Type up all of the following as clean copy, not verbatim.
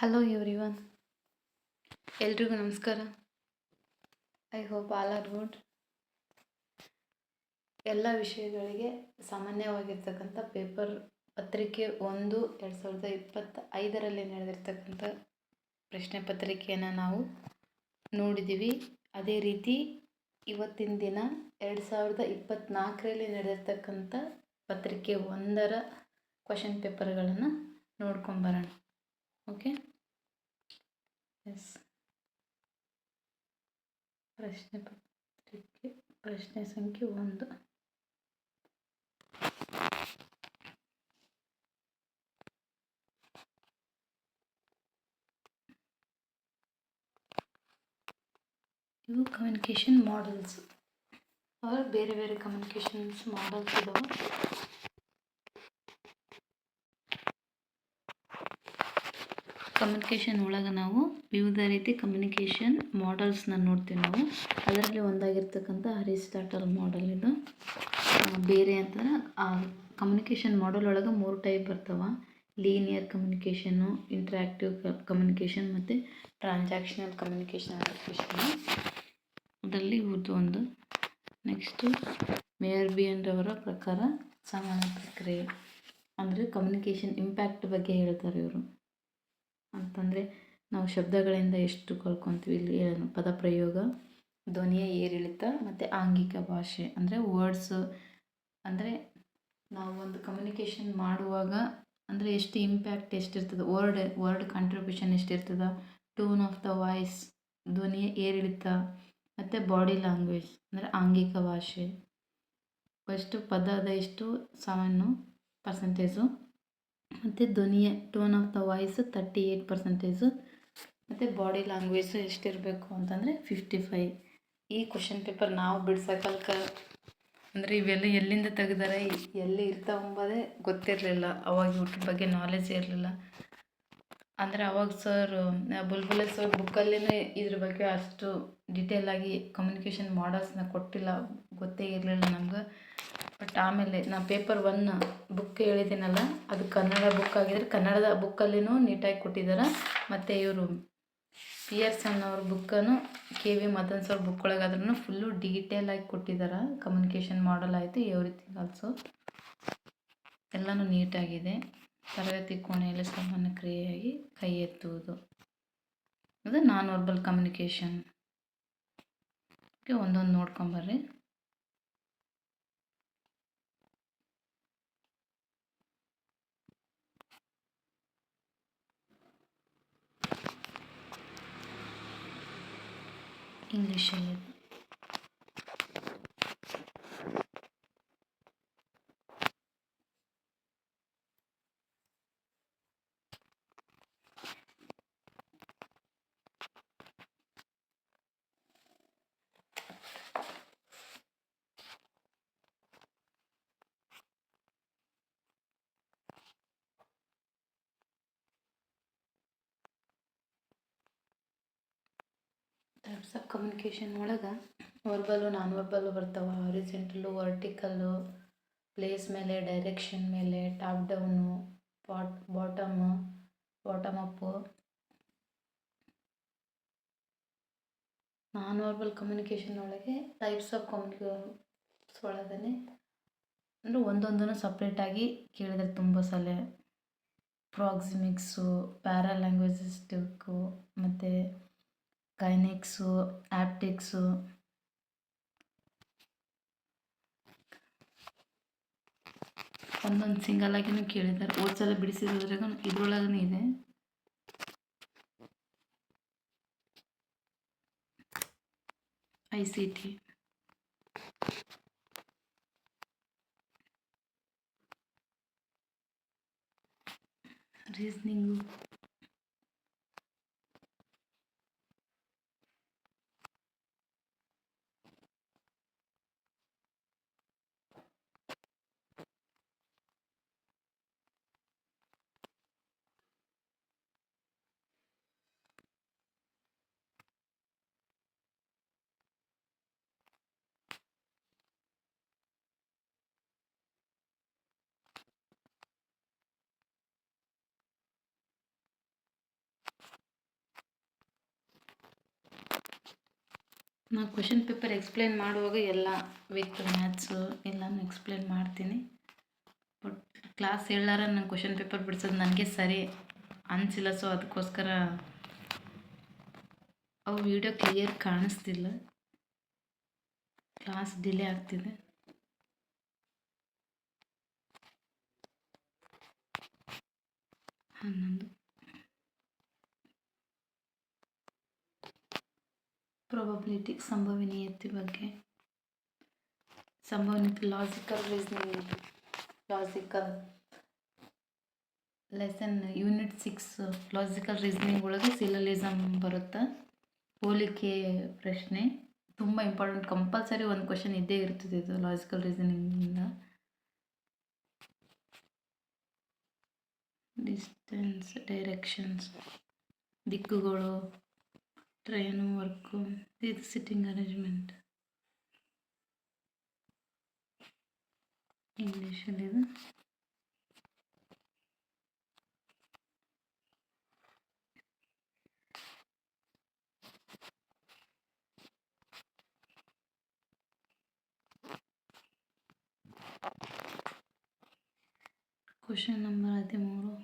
Hello everyone, ಎಲ್ರಿಗೂ ನಮಸ್ಕಾರ. I hope all are good. ಎಲ್ಲ ವಿಷಯಗಳಿಗೆ ಸಾಮಾನ್ಯವಾಗಿರ್ತಕ್ಕಂಥ ಪತ್ರಿಕೆ 1 2025ರಲ್ಲಿ ನಡೆದಿರ್ತಕ್ಕಂಥ ಪ್ರಶ್ನೆ ಪತ್ರಿಕೆಯನ್ನು ನಾವು ನೋಡಿದ್ದೀವಿ. ಅದೇ ರೀತಿ ಇವತ್ತಿನ ದಿನ 2024ರಲ್ಲಿ ನಡೆದಿರ್ತಕ್ಕಂಥ ಪತ್ರಿಕೆ 1ರ ಕ್ವಶನ್ ಪೇಪರ್ಗಳನ್ನು ನೋಡ್ಕೊಂಬರೋಣ. Okay, yes. ಪ್ರಶ್ನೆ ಪತ್ರಿಕೆ ಪ್ರಶ್ನೆ ಸಂಖ್ಯೆ 1. ಇವು ಕಮ್ಯುನಿಕೇಷನ್ ಮಾಡೆಲ್ಸ್, ಅವ್ರು ಬೇರೆ ಬೇರೆ ಕಮ್ಯುನಿಕೇಷನ್ಸ್ ಮಾಡೆಲ್ಸ್ ಇದಾವೆ. ಕಮ್ಯುನಿಕೇಷನ್ ಒಳಗೆ ನಾವು ವಿವಿಧ ರೀತಿ ಕಮ್ಯುನಿಕೇಷನ್ ಮಾಡೆಲ್ಸ್ನ ನೋಡ್ತೀವಿ ನಾವು. ಅದರಲ್ಲಿ ಒಂದಾಗಿರ್ತಕ್ಕಂಥ ಅರಿಸ್ಟಾಟಲ್ ಮಾಡೆಲ್. ಇದು ಬೇರೆ ಅಂತಾರೆ. ಆ ಕಮ್ಯುನಿಕೇಷನ್ ಮಾಡೆಲ್ ಒಳಗೆ 3 ಟೈಪ್ ಬರ್ತವೆ: ಲೀನಿಯರ್ ಕಮ್ಯುನಿಕೇಷನ್ನು, ಇಂಟ್ರಾಕ್ಟಿವ್ ಕಮ್ಯುನಿಕೇಷನ್ ಮತ್ತು ಟ್ರಾನ್ಸಾಕ್ಷನಲ್ ಕಮ್ಯುನಿಕೇಷನ್. ಅದರಲ್ಲಿ ಇವ್ರದ್ದು ಒಂದು. ನೆಕ್ಸ್ಟು ಮೇಯರ್ಬಿಯನ್ರವರ ಪ್ರಕಾರ ಸಮಾನ ಪ್ರಕ್ರಿಯೆ ಅಂದರೆ ಕಮ್ಯುನಿಕೇಷನ್ ಇಂಪ್ಯಾಕ್ಟ್ ಬಗ್ಗೆ ಹೇಳ್ತಾರೆ ಇವರು. ಅಂತಂದರೆ ನಾವು ಶಬ್ದಗಳಿಂದ ಎಷ್ಟು ಕಳ್ಕೊತೀವಿ, ಇಲ್ಲಿ ಪದಪ್ರಯೋಗ, ಧ್ವನಿಯ ಏರಿಳಿತ ಮತ್ತು ಆಂಗಿಕ ಭಾಷೆ ಅಂದರೆ ವರ್ಡ್ಸ್. ಅಂದರೆ ನಾವು ಒಂದು ಕಮ್ಯುನಿಕೇಷನ್ ಮಾಡುವಾಗ ಅಂದರೆ ಎಷ್ಟು ಇಂಪ್ಯಾಕ್ಟ್ ಎಷ್ಟಿರ್ತದೆ, ವರ್ಡ್ ಕಾಂಟ್ರಿಬ್ಯೂಷನ್ ಎಷ್ಟಿರ್ತದೆ, ಟೋನ್ ಆಫ್ ದ ವಾಯ್ಸ್, ಧ್ವನಿಯ ಏರಿಳಿತ ಮತ್ತು ಬಾಡಿ ಲ್ಯಾಂಗ್ವೇಜ್ ಅಂದರೆ ಆಂಗಿಕ ಭಾಷೆ. ಫಸ್ಟು ಪದದ ಎಷ್ಟು 7% ಮತ್ತು ಧ್ವನಿಯ ಟೋನ್ ಆಫ್ ದ ವಾಯ್ಸ್ 38% ಮತ್ತು ಬಾಡಿ ಲ್ಯಾಂಗ್ವೇಜ್ ಎಷ್ಟಿರಬೇಕು ಅಂತಂದರೆ 55. ಈ ಕ್ವಶನ್ ಪೇಪರ್ ನಾವು ಬಿಡ್ಸೋಕಲ್ಕ ಅಂದರೆ ಇವೆಲ್ಲ ಎಲ್ಲಿಂದ ತೆಗೆದಾರೆ, ಎಲ್ಲಿ ಇರ್ತಾವಂಬೋದೇ ಗೊತ್ತಿರಲಿಲ್ಲ. ಅವಾಗ ಇವ್ರ ಬಗ್ಗೆ ನಾಲೆಜ್ ಇರಲಿಲ್ಲ. ಅಂದರೆ ಅವಾಗ ಬುಲ್ಬುಲೆ ಸರ್ ಬುಕ್ಕಲ್ಲೇ ಇದ್ರ ಬಗ್ಗೆ ಅಷ್ಟು ಡಿಟೇಲಾಗಿ ಕಮ್ಯುನಿಕೇಷನ್ ಮಾಡೆಲ್ಸ್ನ ಕೊಟ್ಟಿಲ್ಲ, ಗೊತ್ತೇ ಇರಲಿಲ್ಲ ನಮ್ಗೆ. ಬಟ್ ಆಮೇಲೆ ನಾನು ಪೇಪರ್ 1 ಬುಕ್ ಹೇಳಿದ್ದೀನಲ್ಲ, ಅದು ಕನ್ನಡ ಬುಕ್ ಆಗಿದ್ರೆ ಕನ್ನಡದ ಬುಕ್ಕಲ್ಲಿನೂ ನೀಟಾಗಿ ಕೊಟ್ಟಿದ್ದಾರೆ. ಮತ್ತು ಇವರು ಪಿಯರ್ಸನ್ ಅವ್ರ ಬುಕ್ಕನ್ನು KV ಮದನ್ ಸರ್ ಬುಕ್ ಒಳಗಾದ್ರೂ ಫುಲ್ಲು ಡೀಟೇಲಾಗಿ ಕೊಟ್ಟಿದ್ದಾರೆ. ಕಮ್ಯುನಿಕೇಷನ್ ಮಾಡೆಲ್ ಆಯಿತು, ಎವ್ರಿಥಿಂಗ್ ಆಲ್ಸೋ ಎಲ್ಲನೂ ನೀಟಾಗಿದೆ. ತರಗತಿ ಕೋಣೆಯಲ್ಲಿ ಸಾಮಾನ್ಯ ಕ್ರಿಯೆಯಾಗಿ ಕೈ ಎತ್ತುವುದು, ಅದು ನಾನ್ ವರ್ಬಲ್ ಕಮ್ಯುನಿಕೇಷನ್. ಒಂದೊಂದು ನೋಡ್ಕೊಂಬರ್ರಿ. ಇಂಗ್ಲೀಷಲ್ಲಿ ಟೈಪ್ಸ್ ಆಫ್ ಕಮ್ಯುನಿಕೇಷನ್ ಒಳಗೆ ವರ್ಬಲ್ಲು, ನಾನ್ ವರ್ಬಲ್ಲು ಬರ್ತಾವೆ. ಹಾರಿಜೆಂಟಲ್ಲು, ವರ್ಟಿಕಲ್ಲು, ಪ್ಲೇಸ್ ಮೇಲೆ, ಡೈರೆಕ್ಷನ್ ಮೇಲೆ, top down, bottom Appu. Non verbal communication ಒಳಗೆ ಟೈಪ್ಸ್ ಆಫ್ ಕಮ್ಯುನಿಕೇಷನ್ಸ್ ಒಳಗೇ ಅಂದರೆ ಒಂದೊಂದನ್ನು ಸಪ್ರೇಟಾಗಿ ಕೇಳಿದರೆ ತುಂಬ ಸಲ. ಪ್ರಾಕ್ಸಿಮಿಕ್ಸು, ಪ್ಯಾರಾಲ್ಯಾಂಗ್ವೇಜಿಸ್ಟಿಕ್ಕು ಮತ್ತು ಕೈನೆಕ್ಸು, ಆ್ಯಪ್ಟಿಕ್ಸು. ಒಂದೊಂದು ಸಿಂಗಲ್ ಆಗಿನೂ ಕೇಳಿದ್ದಾರೆ. ಹೋದ ಸಲ ಬಿಡಿಸಿದ್ರಾಗ ಇದ್ರೊಳಗೂ ಇದೆ. ICT, ರೀಸ್ನಿಂಗು, ನಾನು ಕ್ವೆಶನ್ ಪೇಪರ್ ಎಕ್ಸ್ಪ್ಲೇನ್ ಮಾಡುವಾಗ ಎಲ್ಲ ವಿತ್ ಮ್ಯಾಥ್ಸು ಎಲ್ಲನೂ ಎಕ್ಸ್ಪ್ಲೇನ್ ಮಾಡ್ತೀನಿ. ಬಟ್ ಕ್ಲಾಸ್ ಹೇಳಾರ ನಂಗೆ ಕ್ವೆಶನ್ ಪೇಪರ್ ಬಿಡಿಸೋದು ನನಗೆ ಸರಿ ಅನಿಸಿಲ್ಲ. ಸೊ ಅದಕ್ಕೋಸ್ಕರ ಅವು ವಿಡಿಯೋ ಕ್ಲಿಯರ್ ಕಾಣಿಸ್ತಿಲ್ಲ, ಕ್ಲಾಸ್ ಡಿಲೇ ಆಗ್ತಿದೆ. ಹನ್ನೊಂದು ಪ್ರಾಬಬಿಲಿಟಿ ಸಂಭವನೀಯತೆ ಬಗ್ಗೆ. ಸಂಭವನೀಯತೆ logical reasoning, logical lesson unit 6 logical reasoning ಒಳಗೆ ಸಿಲೋಲಿಸಮ್ ಬರುತ್ತೆ. ಹೋಲಿಕೆ ಪ್ರಶ್ನೆ ತುಂಬ ಇಂಪಾರ್ಟೆಂಟ್, ಕಂಪಲ್ಸರಿ ಒಂದು ಕ್ವೆಶನ್ ಇದ್ದೇ ಇರ್ತದೆ ಇದು ಲಾಜಿಕಲ್ ರೀಸನಿಂಗಿಂದ. ಡಿಸ್ಟೆನ್ಸ್, ಡೈರೆಕ್ಷನ್ಸ್, ದಿಕ್ಕುಗಳು, ಟ್ರೈನು, ವರ್ಕು, ಇದು ಸಿಟ್ಟಿಂಗ್ ಅರೇಂಜ್ಮೆಂಟ್. ಇಂಗ್ಲೀಷಲ್ಲಿ ಇದು ಕ್ವೆಶನ್ ನಂಬರ್ 13.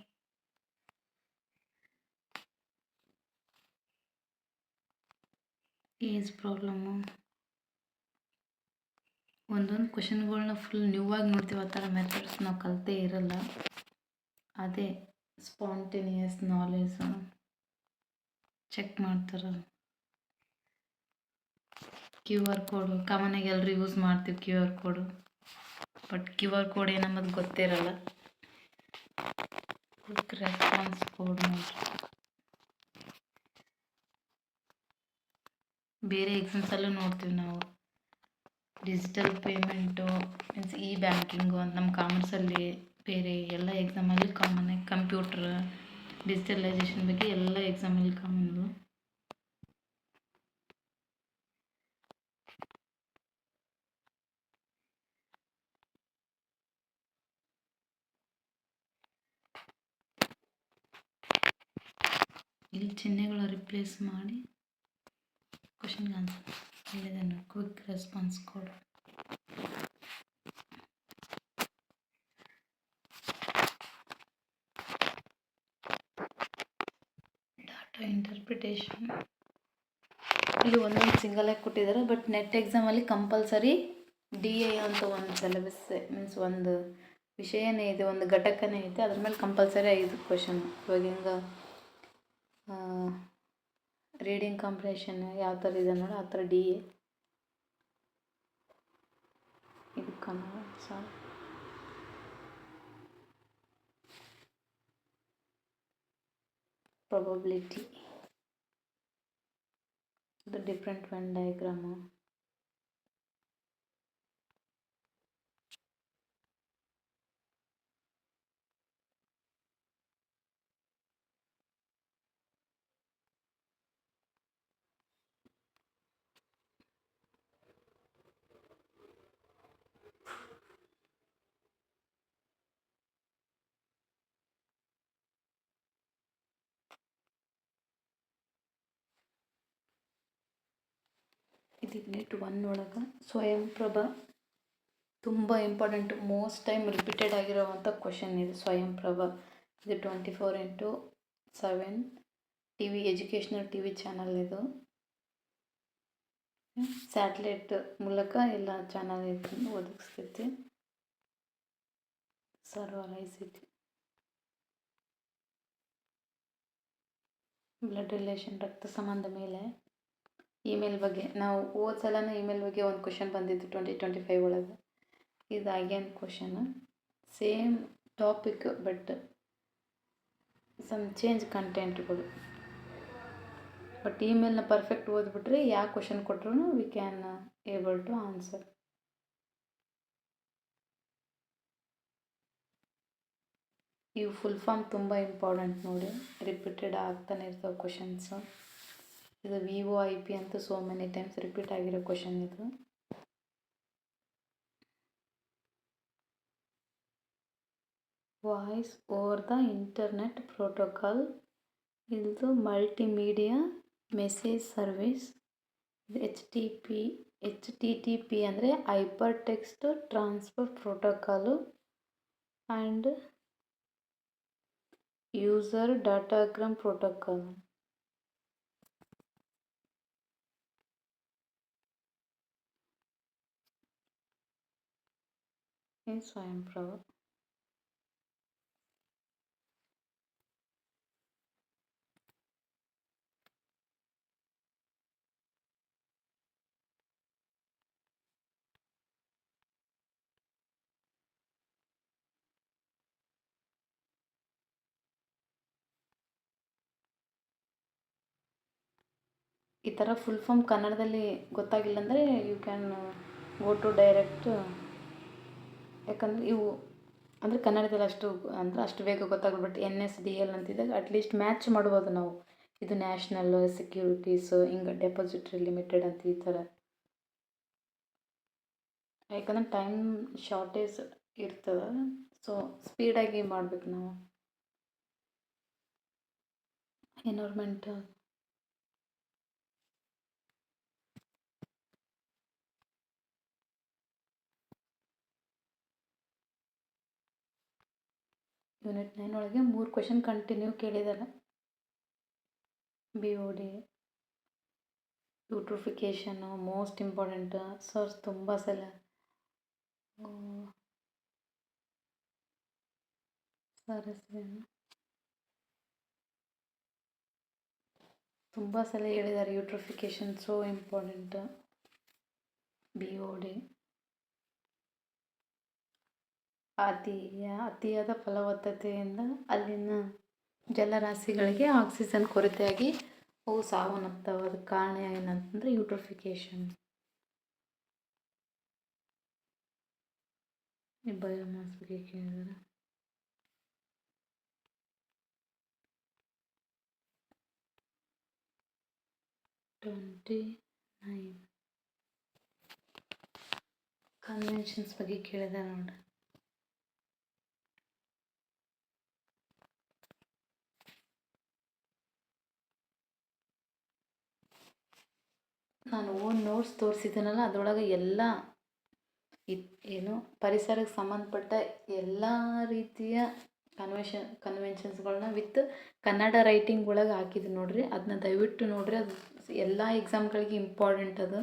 Age problem. ಒಂದೊಂದು ಕ್ವೆಶನ್ಗಳನ್ನ ಫುಲ್ ನ್ಯೂ ಆಗಿ ನೋಡ್ತೀವಿ, ಆ ಥರ ಮೆಥಡ್ಸ್ ನಾವು ಕಲಿತೇ ಇರಲ್ಲ. ಅದೇ ಸ್ಪಾಂಟೇನಿಯಸ್ ನಾಲೆಜ್ ಚೆಕ್ ಮಾಡ್ತಾರೆ. QR ಕೋಡು ಕಾಮನಾಗಿ ಎಲ್ಲರೂ ಯೂಸ್ ಮಾಡ್ತೀವಿ, QR code. But QR code ಏನಂಬುದು ಗೊತ್ತೇ ಇರಲ್ಲ. ಕ್ವಿಕ್ ರೆಸ್ಪಾನ್ಸ್ ಕೋಡ್ ನೋಡ್ರಿ. ಬೇರೆ ಎಕ್ಸಾಮ್ಸಲ್ಲೂ ನೋಡ್ತೀವಿ ನಾವು, digital payment means E banking ಅಂತ ನಮ್ಮ ಕಾಮರ್ಸಲ್ಲಿ, ಬೇರೆ ಎಲ್ಲ ಎಕ್ಸಾಮಲ್ಲಿ ಕಾಮನ್ನಾಗಿ ಕಂಪ್ಯೂಟ್ರ್ ಡಿಜಿಟಲೈಸೇಷನ್ ಬಗ್ಗೆ ಎಲ್ಲ ಎಕ್ಸಾಮಲ್ಲಿ ಕಾಮನ್ನು. ಇಲ್ಲಿ ಚಿಹ್ನೆಗಳ ರಿಪ್ಲೇಸ್ ಮಾಡಿ ಕ್ವೆಶನ್ಗೆ ಆನ್ಸರ್ ಇಲ್ಲಿದೆ. Quick response code. Data interpretation ಇಲ್ಲಿ ಒಂದೊಂದು ಸಿಂಗಲಾಗಿ ಕೊಟ್ಟಿದ್ದಾರೆ. ಬಟ್ ನೆಟ್ ಎಕ್ಸಾಮಲ್ಲಿ ಕಂಪಲ್ಸರಿ DI ಅಂತ ಒಂದು ಸಿಲೆಬಸ್ ಮೀನ್ಸ್ ಒಂದು ವಿಷಯನೇ ಇದೆ, ಒಂದು ಘಟಕನೇ ಇದೆ, ಅದ್ರ ಮೇಲೆ ಕಂಪಲ್ಸರಿ 5 ಕ್ವೆಶನ್. ಇವಾಗ ಹಿಂಗೆ ರೀಡಿಂಗ್ ಕಾಂಪ್ರಿಹೆನ್ಷನ್ ಯಾವ ಥರ ಇದೆ ನೋಡಿ, ಆ ಥರ DA. ಇದು ಕನ್ನಡ ಸಾರಿ. ಪ್ರಾಬಬಿಲಿಟಿ, ಇದು ಡಿಫ್ರೆಂಟ್ ವೆನ್ ಡಯಾಗ್ರಾಮು. ಇದು ಯೂನಿಟ್ 1 ಒಳಗೆ ಸ್ವಯಂಪ್ರಭ ತುಂಬ ಇಂಪಾರ್ಟೆಂಟು, ಮೋಸ್ಟ್ ಟೈಮ್ ರಿಪೀಟೆಡ್ ಆಗಿರೋವಂಥ ಕ್ವೆಶನ್ ಇದು ಸ್ವಯಂಪ್ರಭ. ಇದು 24x7 TV educational TV channel. ಇದು ಸ್ಯಾಟಲೈಟ್ ಮೂಲಕ ಎಲ್ಲ ಚಾನಲ್ ಒದಗಿಸ್ತೈತಿ. Server ICT. ಬ್ಲಡ್ ರಿಲೇಷನ್, ರಕ್ತ ಸಂಬಂಧ ಮೇಲೆ ಇಮೇಲ್ ಬಗ್ಗೆ ನಾವು ಹೋದ ಸಲನೂ ಇಮೇಲ್ ಬಗ್ಗೆ ಒಂದು ಕ್ವೆಶನ್ ಬಂದಿತ್ತು 2025 ಒಳಗೆ. ಇದು ಆಗ್ಯಾನ್ question, same topic but some change ಕಂಟೆಂಟ್ಗಳು. ಬಟ್ ಇಮೇಲ್ನ ಪರ್ಫೆಕ್ಟ್ ಓದ್ಬಿಟ್ರೆ ಯಾವ ಕ್ವೆಶನ್ ಕೊಟ್ಟರು we can able to answer. ಇವು ಫುಲ್ ಫಾರ್ಮ್ ತುಂಬ ಇಂಪಾರ್ಟೆಂಟ್ ನೋಡಿ, ರಿಪೀಟೆಡ್ ಆಗ್ತಾನೆ ಇರ್ತವೆ ಕ್ವೆಶನ್ಸು. ಇದು VOIP ಅಂತ ಸೋ ಮೆನಿ ಟೈಮ್ಸ್ ರಿಪೀಟ್ ಆಗಿರೋ ಕ್ವೆಶನ್ ಇದು. Voice over the internet protocol, ಇದು ಮಲ್ಟಿಮೀಡಿಯಾ ಮೆಸೇಜ್ ಸರ್ವಿಸ್ ಇದು HTTP ಅಂದರೆ hyper text transfer protocol and user datagram protocol. In Swayamprabha. ಈ ಥರ ಫುಲ್ ಫಾರ್ಮ್ ಕನ್ನಡದಲ್ಲಿ ಗೊತ್ತಾಗಿಲ್ಲ ಅಂದರೆ you can go to direct. ಯಾಕಂದರೆ ಇವು ಅಂದರೆ ಕನ್ನಡದಲ್ಲಿ ಅಷ್ಟು ಬೇಗ ಗೊತ್ತಾಗಲ್ಲ. ಬಟ್ NSDL ಅಂತಿದ್ದಾಗ ಅಟ್ಲೀಸ್ಟ್ ಮ್ಯಾಚ್ ಮಾಡ್ಬೋದು ನಾವು. ಇದು ನ್ಯಾಷನಲ್ ಸೆಕ್ಯೂರಿಟೀಸು ಹಿಂಗೆ ಡೆಪಾಸಿಟ್ರಿ ಲಿಮಿಟೆಡ್ ಅಂತ ಈ ಥರ. ಯಾಕಂದ್ರೆ ಟೈಮ್ ಶಾರ್ಟೇಜ್ ಇರ್ತದೆ, ಸೊ ಸ್ಪೀಡಾಗಿ ಮಾಡ್ಬೇಕು ನಾವು. ಎನ್ವೈರ್ಮೆಂಟ್ ಯೂನಿಟ್ 9 ಒಳಗೆ 3 ಕ್ವೆಶನ್ ಕಂಟಿನ್ಯೂ ಕೇಳಿದ್ದಾರೆ. BOD, eutrophication most important. Sir ತುಂಬ ಸಲ ತುಂಬ ಸಲ ಹೇಳಿದ್ದಾರೆ ಯೂಟ್ರಿಫಿಕೇಷನ್ ಸೋ ಇಂಪಾರ್ಟೆಂಟ್. BOD ಅತಿಯಾದ ಫಲವತ್ತತೆಯಿಂದ ಅಲ್ಲಿನ ಜಲರಾಶಿಗಳಿಗೆ ಆಕ್ಸಿಜನ್ ಕೊರತೆಯಾಗಿ ಅವು ಸಾವನ್ನಪ್ತಾವೆ. ಅದಕ್ಕೆ ಕಾರಣ ಏನಂತಂದರೆ ಯೂಟ್ರಿಫಿಕೇಷನ್. ಈ ಬಯೋಮಾಸ್ ಬಗ್ಗೆ ಕೇಳಿದರೆ ಕನ್ವೆನ್ಷನ್ಸ್ ಬಗ್ಗೆ ಕೇಳಿದ್ದಾರೆ ನೋಡ್ರಿ. ನಾನು ಓನ್ ನೋಟ್ಸ್ ತೋರಿಸಿದ್ದೀನಲ್ಲ, ಅದರೊಳಗೆ ಎಲ್ಲ ಏನು ಪರಿಸರಕ್ಕೆ ಸಂಬಂಧಪಟ್ಟ ಎಲ್ಲ ರೀತಿಯ ಕನ್ವೆನ್ಷನ್ಸ್ಗಳನ್ನ ವಿತ್ ಕನ್ನಡ ರೈಟಿಂಗ್ ಒಳಗೆ ಹಾಕಿದ್ದೀನಿ ನೋಡ್ರಿ. ಅದನ್ನ ದಯವಿಟ್ಟು ನೋಡ್ರಿ, ಅದು ಎಲ್ಲ ಎಕ್ಸಾಮ್ಗಳಿಗೆ ಇಂಪಾರ್ಟೆಂಟ್ ಅದು.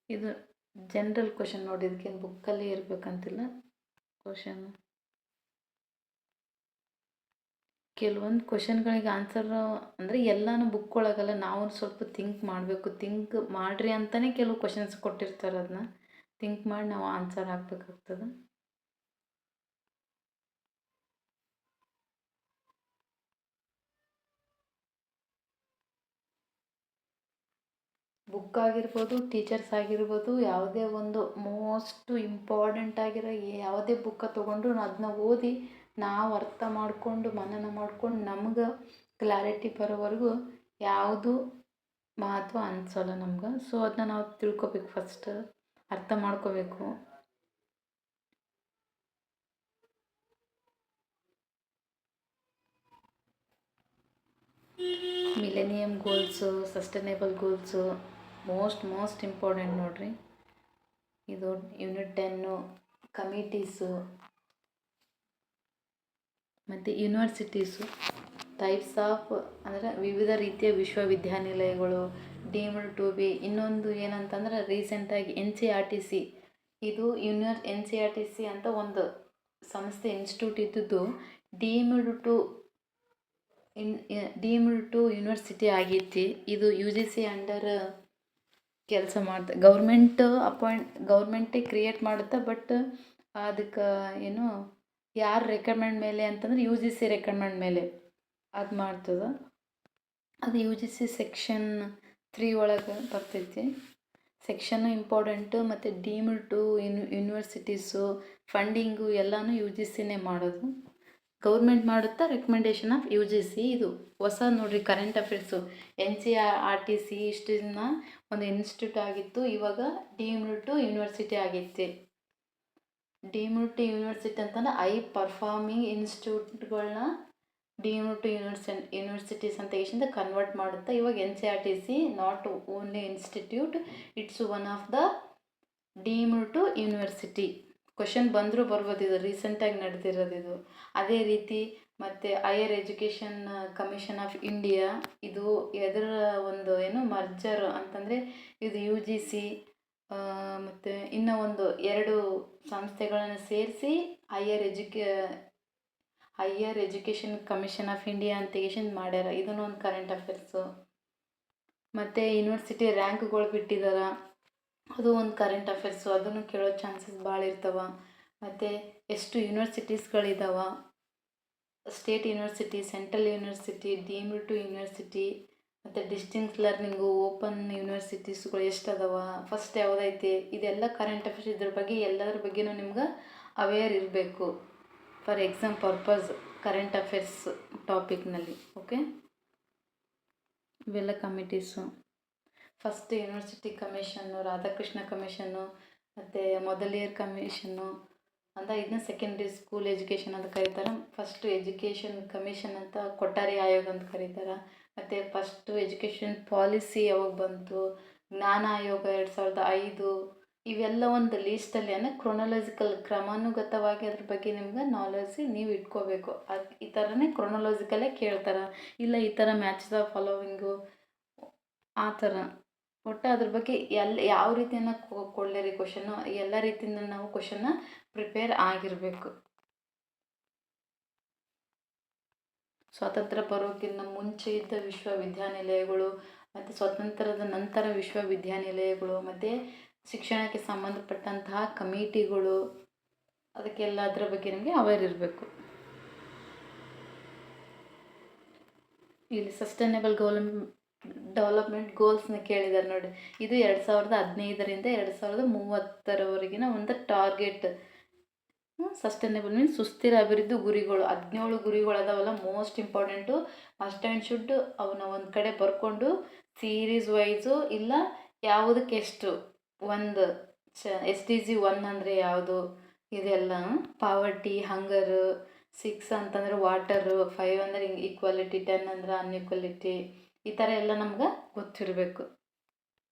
ಇದು ಜನರಲ್ ಕ್ವಶನ್ ನೋಡಿ, ಇದಕ್ಕೇನು ಬುಕ್ಕಲ್ಲಿ ಇರಬೇಕಂತಿಲ್ಲ ಕ್ವಶನ್. ಕೆಲವೊಂದು ಕ್ವಶನ್ಗಳಿಗೆ ಆನ್ಸರ್ ಅಂದರೆ ಎಲ್ಲನೂ ಬುಕ್ ಒಳಗಲ್ಲ, ನಾವು ಸ್ವಲ್ಪ ಥಿಂಕ್ ಮಾಡಬೇಕು. ಥಿಂಕ್ ಮಾಡಿರಿ ಅಂತಲೇ ಕೆಲವು ಕ್ವಶನ್ಸ್ ಕೊಟ್ಟಿರ್ತಾರೆ. ಅದನ್ನ ಥಿಂಕ್ ಮಾಡಿ ನಾವು ಆನ್ಸರ್ ಹಾಕ್ಬೇಕಾಗ್ತದೆ. ಬುಕ್ ಆಗಿರ್ಬೋದು, ಟೀಚರ್ಸ್ ಆಗಿರ್ಬೋದು, ಯಾವುದೇ ಒಂದು ಮೋಸ್ಟ್ ಇಂಪಾರ್ಟೆಂಟ್ ಆಗಿರೋ ಯಾವುದೇ ಬುಕ್ಕ ತೊಗೊಂಡ್ರು ಅದನ್ನ ಓದಿ ನಾವು ಅರ್ಥ ಮಾಡಿಕೊಂಡು ಮನನ ಮಾಡ್ಕೊಂಡು ನಮ್ಗೆ ಕ್ಲಾರಿಟಿ ಬರೋವರೆಗೂ ಯಾವುದು ಮಹತ್ವ ಅನಿಸೋಲ್ಲ ನಮ್ಗೆ. ಸೊ ಅದನ್ನ ನಾವು ತಿಳ್ಕೊಬೇಕು, ಫಸ್ಟ್ ಅರ್ಥ ಮಾಡ್ಕೋಬೇಕು. Millennium goals, sustainable goals most important ನೋಡ್ರಿ. ಇದು ಯೂನಿಟ್ 10 ಕಮಿಟೀಸು ಮತ್ತು ಯೂನಿವರ್ಸಿಟೀಸು, ಟೈಪ್ಸ್ ಆಫ್ ಅಂದರೆ ವಿವಿಧ ರೀತಿಯ ವಿಶ್ವವಿದ್ಯಾನಿಲಯಗಳು, ಡೀಮ್ಡ್ ಟು ಬಿ. ಇನ್ನೊಂದು ಏನಂತಂದ್ರೆ ರೀಸೆಂಟಾಗಿ NCERTC, ಇದು NCERTC ಅಂತ ಒಂದು ಸಂಸ್ಥೆ ಇನ್ಸ್ಟಿಟ್ಯೂಟ್ ಇದ್ದದ್ದು ಡೀಮ್ಡ್ ಟು ಯೂನಿವರ್ಸಿಟಿ ಆಗೈತಿ. ಇದು UGC ಅಂಡರ್ ಕೆಲಸ ಮಾಡ್ತಾ, ಗೌರ್ಮೆಂಟೇ ಕ್ರಿಯೇಟ್ ಮಾಡುತ್ತೆ. ಬಟ್ ಅದಕ್ಕೆ ಏನು ಯಾರು ರೆಕಮೆಂಡ್ ಮೇಲೆ ಅಂತಂದ್ರೆ UGC ರೆಕಮೆಂಡ್ ಮೇಲೆ ಅದು ಮಾಡ್ತದೆ. ಅದು UGC ಸೆಕ್ಷನ್ 3 ಒಳಗೆ ಬರ್ತೈತಿ. Section important. ಮತ್ತು ಡೀಮ್ಡ್ ಟು ಯೂನಿವರ್ಸಿಟೀಸು ಫಂಡಿಂಗು ಎಲ್ಲನೂ UGCನೇ ಮಾಡೋದು. ಗೌರ್ಮೆಂಟ್ ಮಾಡುತ್ತಾ ರೆಕಮೆಂಡೇಶನ್ ಆಫ್ UGC. ಇದು ಹೊಸ ನೋಡ್ರಿ ಕರೆಂಟ್ ಅಫೇರ್ಸು. NCERTC ಇಷ್ಟು ದಿನ ಒಂದು ಇನ್ಸ್ಟಿಟ್ಯೂಟ್ ಆಗಿತ್ತು, ಇವಾಗ ಡೀಮ್ಡ್ ಟು ಯೂನಿವರ್ಸಿಟಿ ಆಗೈತಿ. ಡೀಮ್ಡ್ ಟು ಯೂನಿವರ್ಸಿಟಿ ಅಂತಂದ್ರೆ ಪರ್ಫಾರ್ಮಿಂಗ್ ಇನ್ಸ್ಟಿಟ್ಯೂಟ್ಗಳನ್ನ ಡೀಮ್ಡ್ ಟು ಯೂನಿವರ್ಸಿಟೀಸ್ ಅಂತ ಎಷ್ಟಿಂದ ಕನ್ವರ್ಟ್ ಮಾಡುತ್ತೆ. ಇವಾಗ NCERTC not only institute, it's one of the deemed to university. Question ಬಂದರೂ ಬರ್ಬೋದು, ಇದು ರೀಸೆಂಟಾಗಿ ನಡೆದಿರೋದು ಇದು. ಅದೇ ರೀತಿ ಮತ್ತು higher education commission of India, ಇದು ಎದರ ಒಂದು ಮರ್ಜರ್ ಅಂತಂದರೆ ಇದು UGC ಮತ್ತು ಇನ್ನೂ ಒಂದು 2 ಸಂಸ್ಥೆಗಳನ್ನು ಸೇರಿಸಿ higher education commission of India ಅಂತ ಮಾಡ್ಯಾರ. ಇದನ್ನು ಒಂದು ಕರೆಂಟ್ ಅಫೇರ್ಸು. ಮತ್ತು ಯೂನಿವರ್ಸಿಟಿ ರ್ಯಾಂಕ್ಗಳು ಬಿಟ್ಟಿದ್ದಾರೆ, ಅದು ಒಂದು ಕರೆಂಟ್ ಅಫೇರ್ಸು. ಅದನ್ನು ಕೇಳೋ ಚಾನ್ಸಸ್ ಭಾಳ ಇರ್ತವೆ. ಮತ್ತು ಎಷ್ಟು ಯೂನಿವರ್ಸಿಟೀಸ್ಗಳಿದಾವೆ, state university, central university, deemed to university, ಮತ್ತು ಡಿಸ್ಟೆನ್ಸ್ ಲರ್ನಿಂಗು, ಓಪನ್ ಯೂನಿವರ್ಸಿಟೀಸ್ಗಳು ಎಷ್ಟು ಅದಾವೆ, ಫಸ್ಟ್ ಯಾವುದೈತಿ, ಇದೆಲ್ಲ ಕರೆಂಟ್ ಅಫೇರ್ಸ್. ಇದ್ರ ಬಗ್ಗೆ ಎಲ್ಲದ್ರ ಬಗ್ಗೆನೂ ನಿಮ್ಗೆ ಅವೇರ್ ಇರಬೇಕು for exam purpose current affairs ಟಾಪಿಕ್ನಲ್ಲಿ. ಓಕೆ, ಇವೆಲ್ಲ committees. First university commission, Radhakrishna commission, ಮತ್ತು ಮೊದಲ ಇಯರ್ ಕಮಿಷನ್ನು ಅಂತ, ಇದನ್ನ ಸೆಕೆಂಡ್ರಿ ಸ್ಕೂಲ್ ಎಜುಕೇಷನ್ ಅಂತ ಕರೀತಾರೆ. ಫಸ್ಟ್ ಎಜುಕೇಷನ್ ಕಮಿಷನ್ ಅಂತ ಕೊಠಾರಿ ಆಯೋಗ ಅಂತ ಕರೀತಾರೆ. ಮತ್ತು ಫಸ್ಟು ಎಜುಕೇಷನ್ ಪಾಲಿಸಿ ಯಾವಾಗ ಬಂತು, ಜ್ಞಾನ ಆಯೋಗ 2005. ಇವೆಲ್ಲ ಒಂದು ಲೀಸ್ಟಲ್ಲಿ ಕ್ರೊನಾಲಜಿಕಲ್ ಕ್ರಮಾನುಗತವಾಗಿ ಅದ್ರ ಬಗ್ಗೆ ನಿಮ್ಗೆ ನಾಲೆಜ್ ನೀವು ಇಟ್ಕೋಬೇಕು. ಈ ಥರನೇ ಕ್ರೊನಾಲಜಿಕಲ್ಲೇ ಕೇಳ್ತಾರೆ, ಇಲ್ಲ ಈ ಥರ ಮ್ಯಾಚ್ ದ ಫಾಲೋವಿಂಗು ಆ ಥರ. ಒಟ್ಟು ಅದ್ರ ಬಗ್ಗೆ ಯಾವ ರೀತಿಯನ್ನು ಕೊಡಲಿರಿ ಕ್ವಶನ್ನು, ಎಲ್ಲ ರೀತಿಯಿಂದ ನಾವು ಕ್ವಶನ್ನ ಪ್ರಿಪೇರ್ ಆಗಿರಬೇಕು. ಸ್ವಾತಂತ್ರ್ಯ ಬರೋಕ್ಕಿಂತ ಮುಂಚೆ ಇದ್ದ ವಿಶ್ವವಿದ್ಯಾನಿಲಯಗಳು ಮತ್ತು ಸ್ವಾತಂತ್ರ್ಯದ ನಂತರ ವಿಶ್ವವಿದ್ಯಾನಿಲಯಗಳು ಮತ್ತು ಶಿಕ್ಷಣಕ್ಕೆ ಸಂಬಂಧಪಟ್ಟಂತಹ ಕಮಿಟಿಗಳು, ಅದಕ್ಕೆಲ್ಲ ಅದರ ಬಗ್ಗೆ ನಿಮಗೆ ಅವೇರ್ ಇರಬೇಕು. ಇಲ್ಲಿ ಸಸ್ಟೈನಬಲ್ ಡೆವಲಪ್ಮೆಂಟ್ ಗೋಲ್ಸ್ನ ಕೇಳಿದ್ದಾರೆ ನೋಡಿ. ಇದು 2015ರಿಂದ 2030ರವರೆಗಿನ ಒಂದು ಟಾರ್ಗೆಟ್. ಸಸ್ಟೈನಬಲ್ ಮೀನ್ಸ್ ಸುಸ್ಥಿರ ಅಭಿವೃದ್ಧಿ ಗುರಿಗಳು. 17 ಗುರಿಗಳು ಅದಾವಲ್ಲ, most important. Must and should ಅವನ್ನ ಒಂದು ಕಡೆ ಬರ್ಕೊಂಡು ಸೀರೀಸ್ ವೈಸು, ಇಲ್ಲ ಯಾವುದಕ್ಕೆ ಎಷ್ಟು, ಒಂದು SDG 1 ಅಂದರೆ ಯಾವುದು, ಇದೆಲ್ಲ ಪಾವರ್ಟಿ, ಹಂಗರ್, 6 ಅಂತಂದ್ರೆ ವಾಟರು, 5 ಅಂದರೆ ಈಕ್ವಾಲಿಟಿ, 10 ಅಂದ್ರೆ ಅನ್ಇಕ್ವಾಲಿಟಿ. ಈ ಥರ ಎಲ್ಲ ನಮ್ಗೆ ಗೊತ್ತಿರಬೇಕು.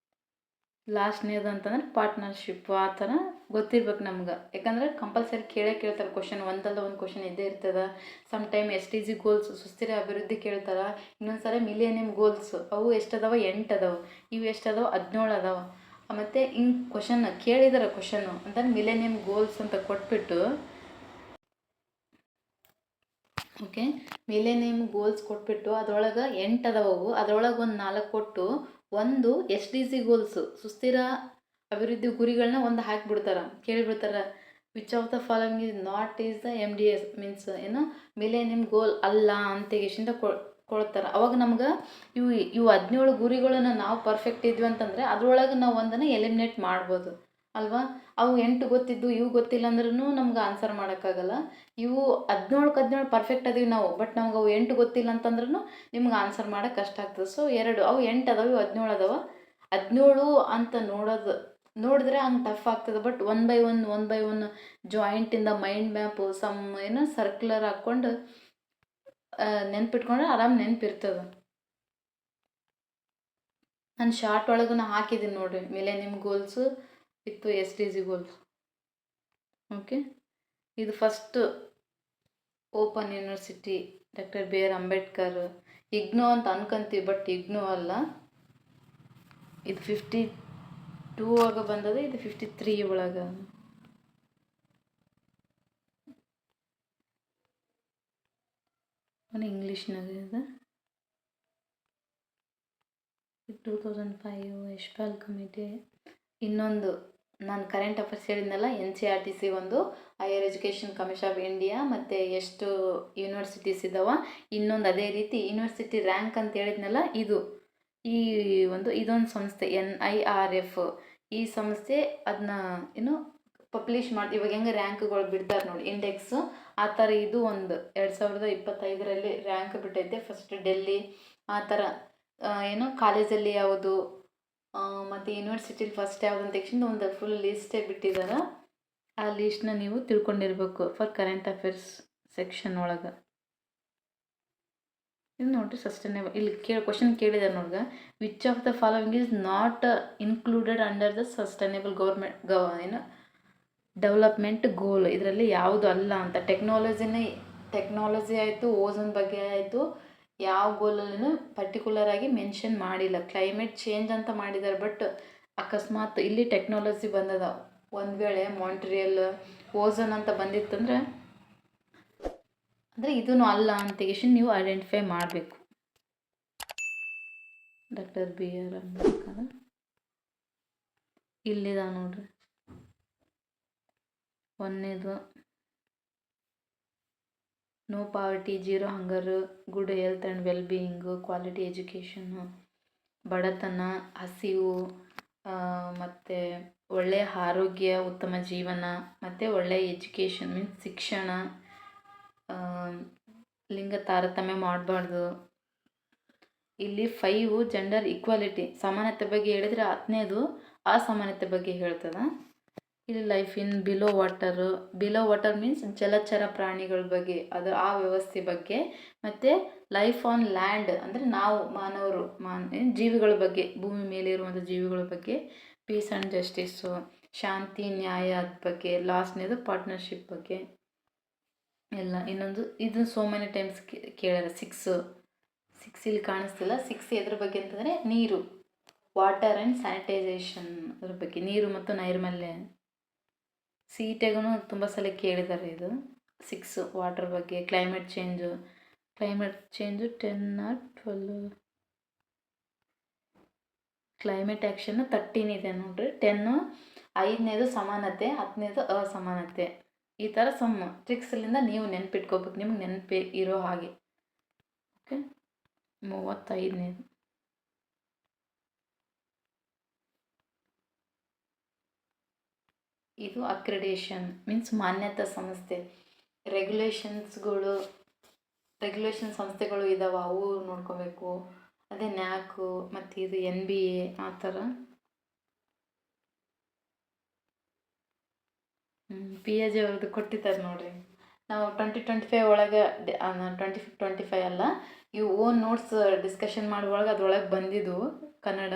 ಲಾಸ್ಟ್ನೇದು ಅಂತಂದ್ರೆ ಪಾರ್ಟ್ನರ್ಶಿಪ್ಪು. ಆ ಥರ ಗೊತ್ತಿರ್ಬೇಕು ನಮ್ಗೆ, ಯಾಕಂದ್ರೆ ಕಂಪಲ್ಸರಿ ಕೇಳ್ತಾರೆ ಕ್ವಶನ್. ಒಂದಲ್ಲ ಒಂದು ಕ್ವಶನ್ ಇದ್ದೇ ಇರ್ತದೆ. ಸಮ್ ಟೈಮ್ SDG ಗೋಲ್ಸ್, ಸುಸ್ಥಿರ ಅಭಿವೃದ್ಧಿ ಕೇಳ್ತಾರೆ. ಇನ್ನೊಂದು ಸಲ ಮಿಲೇನಿಯಂ ಗೋಲ್ಸ್, ಅವು ಎಷ್ಟದಾವೆ, 8 ಅದಾವೆ. ಇವು ಎಷ್ಟದಾವೆ, 17 ಅದಾವೆ. ಮತ್ತು ಹಿಂಗೆ ಕ್ವಶನ್ ಕೇಳಿದಾರೆ ಕ್ವಶನ್ನು ಅಂತಂದ್ರೆ ಮಿಲೇನಿಯಂ ಗೋಲ್ಸ್ ಅಂತ ಕೊಟ್ಬಿಟ್ಟು, ಓಕೆ, ಮಿಲೇನಿಯಂ ಗೋಲ್ಸ್ ಕೊಟ್ಬಿಟ್ಟು ಅದ್ರೊಳಗೆ 8 ಅದಾವು, ಅದ್ರೊಳಗೆ ಒಂದು 4 ಕೊಟ್ಟು ಒಂದು SDG ಗೋಲ್ಸು, ಸುಸ್ಥಿರ ಅಭಿವೃದ್ಧಿ ಗುರಿಗಳನ್ನ ಒಂದು ಹಾಕಿಬಿಡ್ತಾರೆ, ಕೇಳಿಬಿಡ್ತಾರೆ. Which of the following is not is the MDS means millennium goal ಅಲ್ಲ ಅಂತ ಎಷ್ಟಿಂದ ಕೊಡ್ತಾರೆ. ಅವಾಗ ನಮ್ಗೆ ಇವು 17 ಗುರಿಗಳನ್ನು ನಾವು ಪರ್ಫೆಕ್ಟ್ ಇದ್ವಿ ಅಂತಂದರೆ ಅದ್ರೊಳಗೆ ನಾವು ಒಂದನ್ನು ಎಲಿಮಿನೇಟ್ ಮಾಡ್ಬೋದು ಅಲ್ವಾ. ಅವು 8 ಗೊತ್ತಿದ್ದು ಇವು ಗೊತ್ತಿಲ್ಲ ಅಂದ್ರೂ ನಮ್ಗೆ ಆನ್ಸರ್ ಮಾಡೋಕ್ಕಾಗಲ್ಲ. ಇವು 17 ಪರ್ಫೆಕ್ಟ್ ಅದೀವಿ ನಾವು, ಬಟ್ ನಮ್ಗೆ ಅವು 8 ಗೊತ್ತಿಲ್ಲ ಅಂತಂದ್ರೂ ನಿಮ್ಗೆ ಆನ್ಸರ್ ಮಾಡೋಕ್ಕೆ ಕಷ್ಟ ಆಗ್ತದೆ. ಸೊ 2 ಅವು 8 ಅದಾವೆ, ಇವು 17 ಅದಾವೆ. 17 ಅಂತ ನೋಡಿದ್ರೆ ಹಂಗೆ ಟಫ್ ಆಗ್ತದೆ. ಬಟ್ ಒನ್ ಬೈ ಒನ್ ಜಾಯಿಂಟಿಂದ ಮೈಂಡ್ ಮ್ಯಾಪು ಸರ್ಕ್ಯುಲರ್ ಹಾಕ್ಕೊಂಡು ನೆನ್ಪಿಟ್ಕೊಂಡ್ರೆ ಆರಾಮ್ ನೆನಪಿರ್ತದೆ. ನಾನು ಶಾರ್ಟ್ ಒಳಗೂ ಹಾಕಿದ್ದೀನಿ ನೋಡಿರಿ, millennium goals with SDG goals. Okay, ಇದು first open university doctor BR Ambedkar. IGNOU ಅಂತ ಅನ್ಕೊಂತೀವಿ, ಬಟ್ ಇಗ್ನೋ ಅಲ್ಲ. ಇದು 52 ಆಗ ಬಂದದ, ಇದು 53 ಒಳಗೆ. ಇಂಗ್ಲೀಷ್ನಾಗ ಇದೆ. 2005 ಯಶ್ಪಾಲ್ ಕಮಿಟಿ. ಇನ್ನೊಂದು ನಾನು ಕರೆಂಟ್ ಅಫೇರ್ಸ್ ಹೇಳಿದ್ನಲ್ಲ, NCERTC ಒಂದು, higher education commission of India, ಮತ್ತು ಎಷ್ಟು ಯೂನಿವರ್ಸಿಟೀಸ್ ಇದ್ದಾವೆ. ಇನ್ನೊಂದು ಅದೇ ರೀತಿ ಯೂನಿವರ್ಸಿಟಿ ರ್ಯಾಂಕ್ ಅಂತ ಹೇಳಿದ್ನಲ್ಲ, ಇದೊಂದು ಸಂಸ್ಥೆ NIRF. ಈ ಸಂಸ್ಥೆ ಅದನ್ನ ಪಬ್ಲಿಷ್ ಮಾಡಿ, ಇವಾಗ ಹೆಂಗೆ ರ್ಯಾಂಕ್ಗಳು ಬಿಡ್ತಾರೆ ನೋಡಿ, ಇಂಡೆಕ್ಸು, ಆ ಥರ ಇದು ಒಂದು 2025ರಲ್ಲಿ ರ್ಯಾಂಕ್ ಬಿಟ್ಟೈತೆ. ಫಸ್ಟ್ ಡೆಲ್ಲಿ, ಆ ಥರ ಕಾಲೇಜಲ್ಲಿ ಯಾವುದು ಮತ್ತು ಯೂನಿವರ್ಸಿಟಿಲಿ ಫಸ್ಟ್ ಯಾವುದು ಅಂತ ಒಂದು ಫುಲ್ ಲಿಸ್ಟೇ ಬಿಟ್ಟಿದ್ದಾರೆ. ಆ ಲೀಸ್ಟ್ನ ನೀವು ತಿಳ್ಕೊಂಡಿರ್ಬೇಕು ಫಾರ್ ಕರೆಂಟ್ ಅಫೇರ್ಸ್ ಸೆಕ್ಷನ್ ಒಳಗೆ. ಇದು ನೋಡಿರಿ ಸಸ್ಟೈನೇಬಲ್. ಇಲ್ಲಿ ಕ್ವಶನ್ ಕೇಳಿದಾರೆ ನೋಡ್ಗ, which of the following is not included under the sustainable development goal. ಇದರಲ್ಲಿ ಯಾವುದು ಅಲ್ಲ ಅಂತ. ಟೆಕ್ನಾಲಜಿ ಆಯಿತು, ಓಝೋನ್ ಬಗ್ಗೆ ಆಯಿತು, ಯಾವ ಗೋಲಲ್ಲೂ ಪರ್ಟಿಕ್ಯುಲರ್ ಆಗಿ ಮೆನ್ಷನ್ ಮಾಡಿಲ್ಲ. ಕ್ಲೈಮೇಟ್ ಚೇಂಜ್ ಅಂತ ಮಾಡಿದ್ದಾರೆ, ಬಟ್ ಅಕಸ್ಮಾತ್ ಇಲ್ಲಿ ಟೆಕ್ನಾಲಜಿ ಬಂದದ, ಒಂದು ವೇಳೆ ಮಾಂಟ್ರಿಯಲ್ ಓಝೋನ್ ಅಂತ ಬಂದಿತ್ತಂದ್ರೆ ಅಂದರೆ ಇದೂ ಅಲ್ಲ ಅಂತ ನೀವು ಐಡೆಂಟಿಫೈ ಮಾಡಬೇಕು. ಡಾಕ್ಟರ್ BR ಅಂಬೇಡ್ಕರ್ ಇಲ್ಲಿದ ನೋಡ್ರಿ. ಒಂದನೇದು no poverty, zero hunger, good health and well being, quality education, ಬಡತನ, ಹಸಿವು, ಮತ್ತು ಒಳ್ಳೆಯ ಆರೋಗ್ಯ, ಉತ್ತಮ ಜೀವನ, ಮತ್ತು ಒಳ್ಳೆಯ ಎಜುಕೇಷನ್ ಮೀನ್ಸ್ ಶಿಕ್ಷಣ, ಲಿಂಗ ತಾರತಮ್ಯ ಮಾಡಬಾರ್ದು. ಇಲ್ಲಿ 5 ಜೆಂಡರ್ ಈಕ್ವಾಲಿಟಿ, ಸಮಾನತೆ ಬಗ್ಗೆ ಹೇಳಿದರೆ 10ನೇದು ಅಸಮಾನತೆ ಬಗ್ಗೆ ಹೇಳ್ತದೆ. ಇಲ್ಲಿ life in below water means ಜಲಚರ ಪ್ರಾಣಿಗಳ ಬಗ್ಗೆ, ಅದು ಆ ವ್ಯವಸ್ಥೆ ಬಗ್ಗೆ. ಮತ್ತು ಲೈಫ್ ಆನ್ ಲ್ಯಾಂಡ್ ಅಂದರೆ ನಾವು ಮಾನವರು ಜೀವಿಗಳ ಬಗ್ಗೆ, ಭೂಮಿ ಮೇಲೆ ಇರುವಂಥ ಜೀವಿಗಳ ಬಗ್ಗೆ. ಪೀಸ್ ಆ್ಯಂಡ್ ಜಸ್ಟಿಸ್ಸು, ಶಾಂತಿ ನ್ಯಾಯದ ಬಗ್ಗೆ. ಲಾಸ್ಟ್ನೇದು ಪಾರ್ಟ್ನರ್ಶಿಪ್ ಬಗ್ಗೆ ಎಲ್ಲ. ಇನ್ನೊಂದು ಇದು ಸೋ ಮೆನಿ ಟೈಮ್ಸ್ ಕೇಳ್ಯಾರ. 6 ಇಲ್ಲಿ ಕಾಣಿಸ್ತಿಲ್ಲ. 6 ಎದ್ರ ಬಗ್ಗೆ ಅಂತಂದರೆ ನೀರು, ವಾಟರ್ ಆ್ಯಂಡ್ ಸ್ಯಾನಿಟೈಸೇಷನ್, ಅದ್ರ ಬಗ್ಗೆ, ನೀರು ಮತ್ತು ನೈರ್ಮಲ್ಯ. CETಗೂ ತುಂಬ ಸಲ ಕೇಳಿದ್ದಾರೆ ಇದು 6 ವಾಟರ್ ಬಗ್ಗೆ. Climate change 10 or 12. Climate action 13 ಇದೆ ನೋಡ್ರಿ. 10 5ನೇದು ಸಮಾನತೆ, 10ನೇದು ಅಸಮಾನತೆ. ಈ ಥರ ಟ್ರಿಕ್ಸಲ್ಲಿಂದ ನೀವು ನೆನ್ಪಿಟ್ಕೋಬೇಕು, ನಿಮ್ಗೆ ನೆನಪು ಇರೋ ಹಾಗೆ. ಓಕೆ, 35ನೇದು ಇದು ಅಕ್ರಿಡೇಷನ್ ಮೀನ್ಸ್ ಮಾನ್ಯತಾ ಸಂಸ್ಥೆ. ರೆಗ್ಯುಲೇಷನ್ ಸಂಸ್ಥೆಗಳು ಇದ್ದಾವೆ, ಅವು ನೋಡ್ಕೋಬೇಕು. ಅದೇ ನ್ಯಾಕು ಮತ್ತು ಇದು NBA ಆ ಥರ. PAG ಅವ್ರದ್ದು ಕೊಟ್ಟಿದ್ದಾರೆ ನೋಡಿರಿ. ನಾವು 2025 ಒಳಗೆ 2025 ಅಲ್ಲ, ಇವು ಓನ್ ನೋಟ್ಸ್ ಡಿಸ್ಕಷನ್ ಮಾಡುವಾಗ ಅದ್ರೊಳಗೆ ಬಂದಿದ್ದು ಕನ್ನಡ.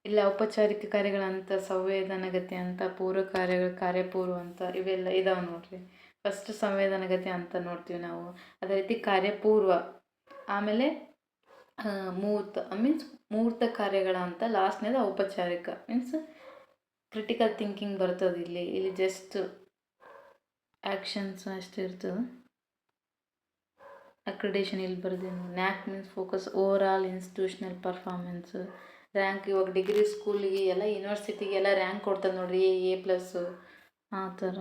ಇಲ್ಲ ಔಪಚಾರಿಕ ಕಾರ್ಯಗಳಂತ, ಸಂವೇದನಗತಿ ಅಂತ, ಪೂರ್ವ ಕಾರ್ಯಗಳು, ಕಾರ್ಯಪೂರ್ವ ಅಂತ ಇವೆಲ್ಲ ಇದಾವೆ ನೋಡ್ರಿ. ಫಸ್ಟ್ ಸಂವೇದನಗತಿ ಅಂತ ನೋಡ್ತೀವಿ ನಾವು. ಅದೇ ರೀತಿ ಕಾರ್ಯಪೂರ್ವ, ಆಮೇಲೆ ಮೂರ್ತ ಕಾರ್ಯಗಳ ಅಂತ. ಲಾಸ್ಟ್ನೇದು ಔಪಚಾರಿಕ ಮೀನ್ಸ್ ಕ್ರಿಟಿಕಲ್ ಥಿಂಕಿಂಗ್ ಬರ್ತದೆ. ಇಲ್ಲಿ ಜಸ್ಟ್ ಆ್ಯಕ್ಷನ್ಸ್ ಅಷ್ಟೇ ಇರ್ತದೆ. ಅಕ್ರಿಡೇಷನ್ ಇಲ್ಲಿ ಬರ್ದೇನು. NAAC means focus over all institutional performance. Rank ಇವಾಗ ಡಿಗ್ರಿ ಸ್ಕೂಲಿಗೆ ಎಲ್ಲ ಯೂನಿವರ್ಸಿಟಿಗೆಲ್ಲ ರ್ಯಾಂಕ್ ಕೊಡ್ತದೆ ನೋಡ್ರಿ, A+ ಆ ಥರ.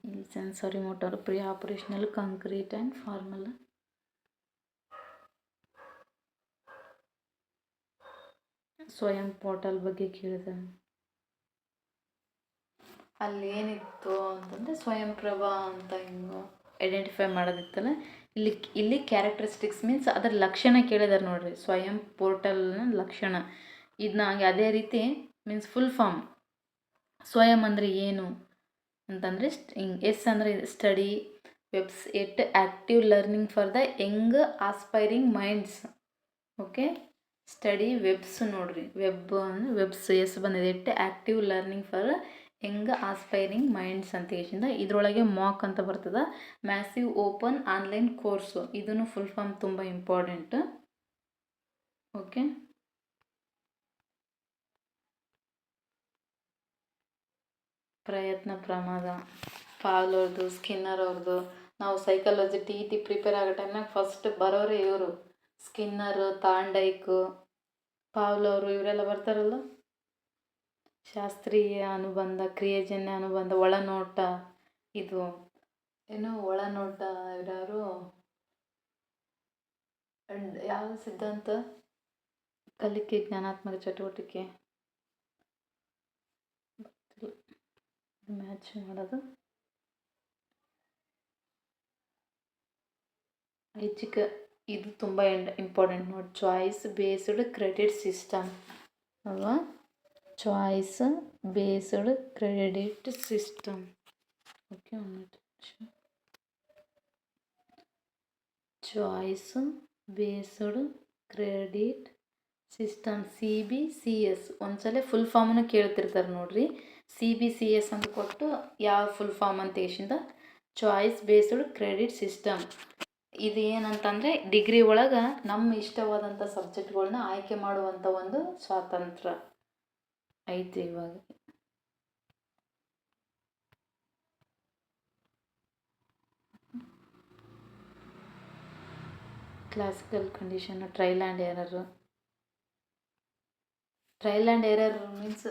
ಇಲ್ಲಿ sensory motor, pre operational, concrete and formal. Swayam portal ಬಗ್ಗೆ ಕೇಳಿದೆ. ಅಲ್ಲಿ ಏನಿತ್ತು ಅಂತಂದರೆ ಸ್ವಯಂ ಪ್ರಭಾ ಅಂತ ಹಿಂಗೆ ಐಡೆಂಟಿಫೈ ಮಾಡೋದಿತ್ತಲ್ಲ. ಇಲ್ಲಿ ಕ್ಯಾರೆಕ್ಟರಿಸ್ಟಿಕ್ಸ್ ಮೀನ್ಸ್ ಅದರ ಲಕ್ಷಣ ಕೇಳಿದಾರೆ ನೋಡ್ರಿ. ಸ್ವಯಂ ಪೋರ್ಟಲ್ನ ಲಕ್ಷಣ ಇದನ್ನ ಅದೇ ರೀತಿ ಮೀನ್ಸ್ ಫುಲ್ ಫಾರ್ಮ್. ಸ್ವಯಂ ಅಂದರೆ ಏನು ಅಂತಂದರೆ ಎಸ್ ಅಂದರೆ study, webs at active learning for the young aspiring minds. Okay, study webs ನೋಡ್ರಿ. ವೆಬ್ ಅಂದರೆ ವೆಬ್ಸ್ ಎಸ್ ಬಂದಿದೆ. At active learning for young aspiring minds ಅಂತ ಹೇಳಿಂದ. ಇದರೊಳಗೆ ಮಾಕ್ ಅಂತ ಬರ್ತದೆ, ಮ್ಯಾಸಿವ್ ಓಪನ್ ಆನ್ಲೈನ್ ಕೋರ್ಸು. ಇದನ್ನು ಫುಲ್ ಫಾರ್ಮ್ ತುಂಬ ಇಂಪಾರ್ಟೆಂಟ್. ಓಕೆ, ಪ್ರಯತ್ನ ಪ್ರಮಾದ. ಪಾವ್ಲೋರ್ದು, ಸ್ಕಿನ್ನರ್ ಅವ್ರದ್ದು. ನಾವು ಸೈಕಾಲಜಿ TET ಪ್ರಿಪೇರ್ ಆಗೋ ಟೈಮ್ನಾಗ ಫಸ್ಟ್ ಬರೋರೆ ಇವರು, ಸ್ಕಿನ್ನರು, ತಾಂಡೈಕು, ಪಾವ್ಲೋರು, ಇವರೆಲ್ಲ ಬರ್ತಾರಲ್ಲ. ಶಾಸ್ತ್ರೀಯ ಅನುಬಂಧ, ಕ್ರಿಯಾಜನ್ಯ ಅನುಬಂಧ, ಒಳನೋಟ. ಇದು ಏನು ಒಳನೋಟ, ಇವ್ರ್ಯಾರು ಯಾವ ಸಿದ್ಧಾಂತ, ಕಲಿಕೆ, ಜ್ಞಾನಾತ್ಮಕ ಚಟುವಟಿಕೆ ಮ್ಯಾಚ್ ಮಾಡೋದು. ಇದು ತುಂಬ ಇಂಪಾರ್ಟೆಂಟ್ ನೋಡಿ, ಚಾಯ್ಸ್ ಬೇಸ್ಡ್ ಕ್ರೆಡಿಟ್ ಸಿಸ್ಟಮ್ ಅಲ್ವಾ. Choice based credit system. Okay, choice based credit system CBCS. ಒಂದ್ಸಲ ಫುಲ್ ಫಾರ್ಮನ್ನು ಕೇಳ್ತಿರ್ತಾರೆ ನೋಡ್ರಿ. CBCS ಅಂತ ಕೊಟ್ಟು ಯಾವ ಫುಲ್ ಫಾರ್ಮ್ ಅಂತ ಏಷಿಂದ ಚಾಯ್ಸ್ ಬೇಸ್ಡ್ ಕ್ರೆಡಿಟ್ ಸಿಸ್ಟಮ್. ಇದು ಏನಂತಂದರೆ ಡಿಗ್ರಿ ಒಳಗೆ ನಮ್ಮ ಇಷ್ಟವಾದಂಥ ಸಬ್ಜೆಕ್ಟ್ಗಳನ್ನ ಆಯ್ಕೆ ಮಾಡುವಂಥ ಒಂದು ಸ್ವಾತಂತ್ರ್ಯ ಐತಿ ಇವಾಗ. Classical condition, trial and error. Trial and error means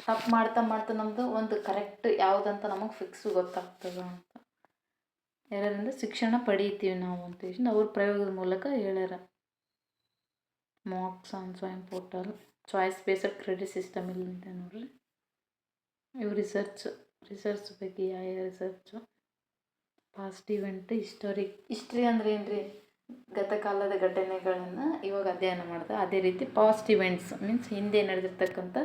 ತಪ್ಪು ಮಾಡ್ತಾ ನಮ್ಮದು ಒಂದು ಕರೆಕ್ಟ್ ಯಾವುದಂತ ನಮಗೆ ಫಿಕ್ಸ್ ಗೊತ್ತಾಗ್ತದೆ ಅಂತ. ಎರರ್ ಅಂದರೆ ಶಿಕ್ಷಣ ಪಡೀತೀವಿ ನಾವು ಅಂತ ಅವ್ರ ಪ್ರಯೋಗದ ಮೂಲಕ ಹೇಳ್ಯಾರ. ಮಾರ್ಕ್ಸ್ ಆನ್ ಸ್ವಯಂ portal, choice based credit system ಇಲ್ಲಿಂದ ನೋಡ್ರಿ. ಇವು ರಿಸರ್ಚ್ ಬಗ್ಗೆ ಯಾವ ರಿಸರ್ಚು. ಪಾಸ್ಟ್ ಇವೆಂಟ್, ಹಿಸ್ಟ್ರಿ ಅಂದ್ರೆ ಏನು ರೀ, ಗತಕಾಲದ ಘಟನೆಗಳನ್ನು ಇವಾಗ ಅಧ್ಯಯನ ಮಾಡ್ದೆ. ಅದೇ ರೀತಿ ಪಾಸ್ಟ್ ಇವೆಂಟ್ಸ್ ಮೀನ್ಸ್ ಹಿಂದೆ ನಡೆದಿರ್ತಕ್ಕಂಥ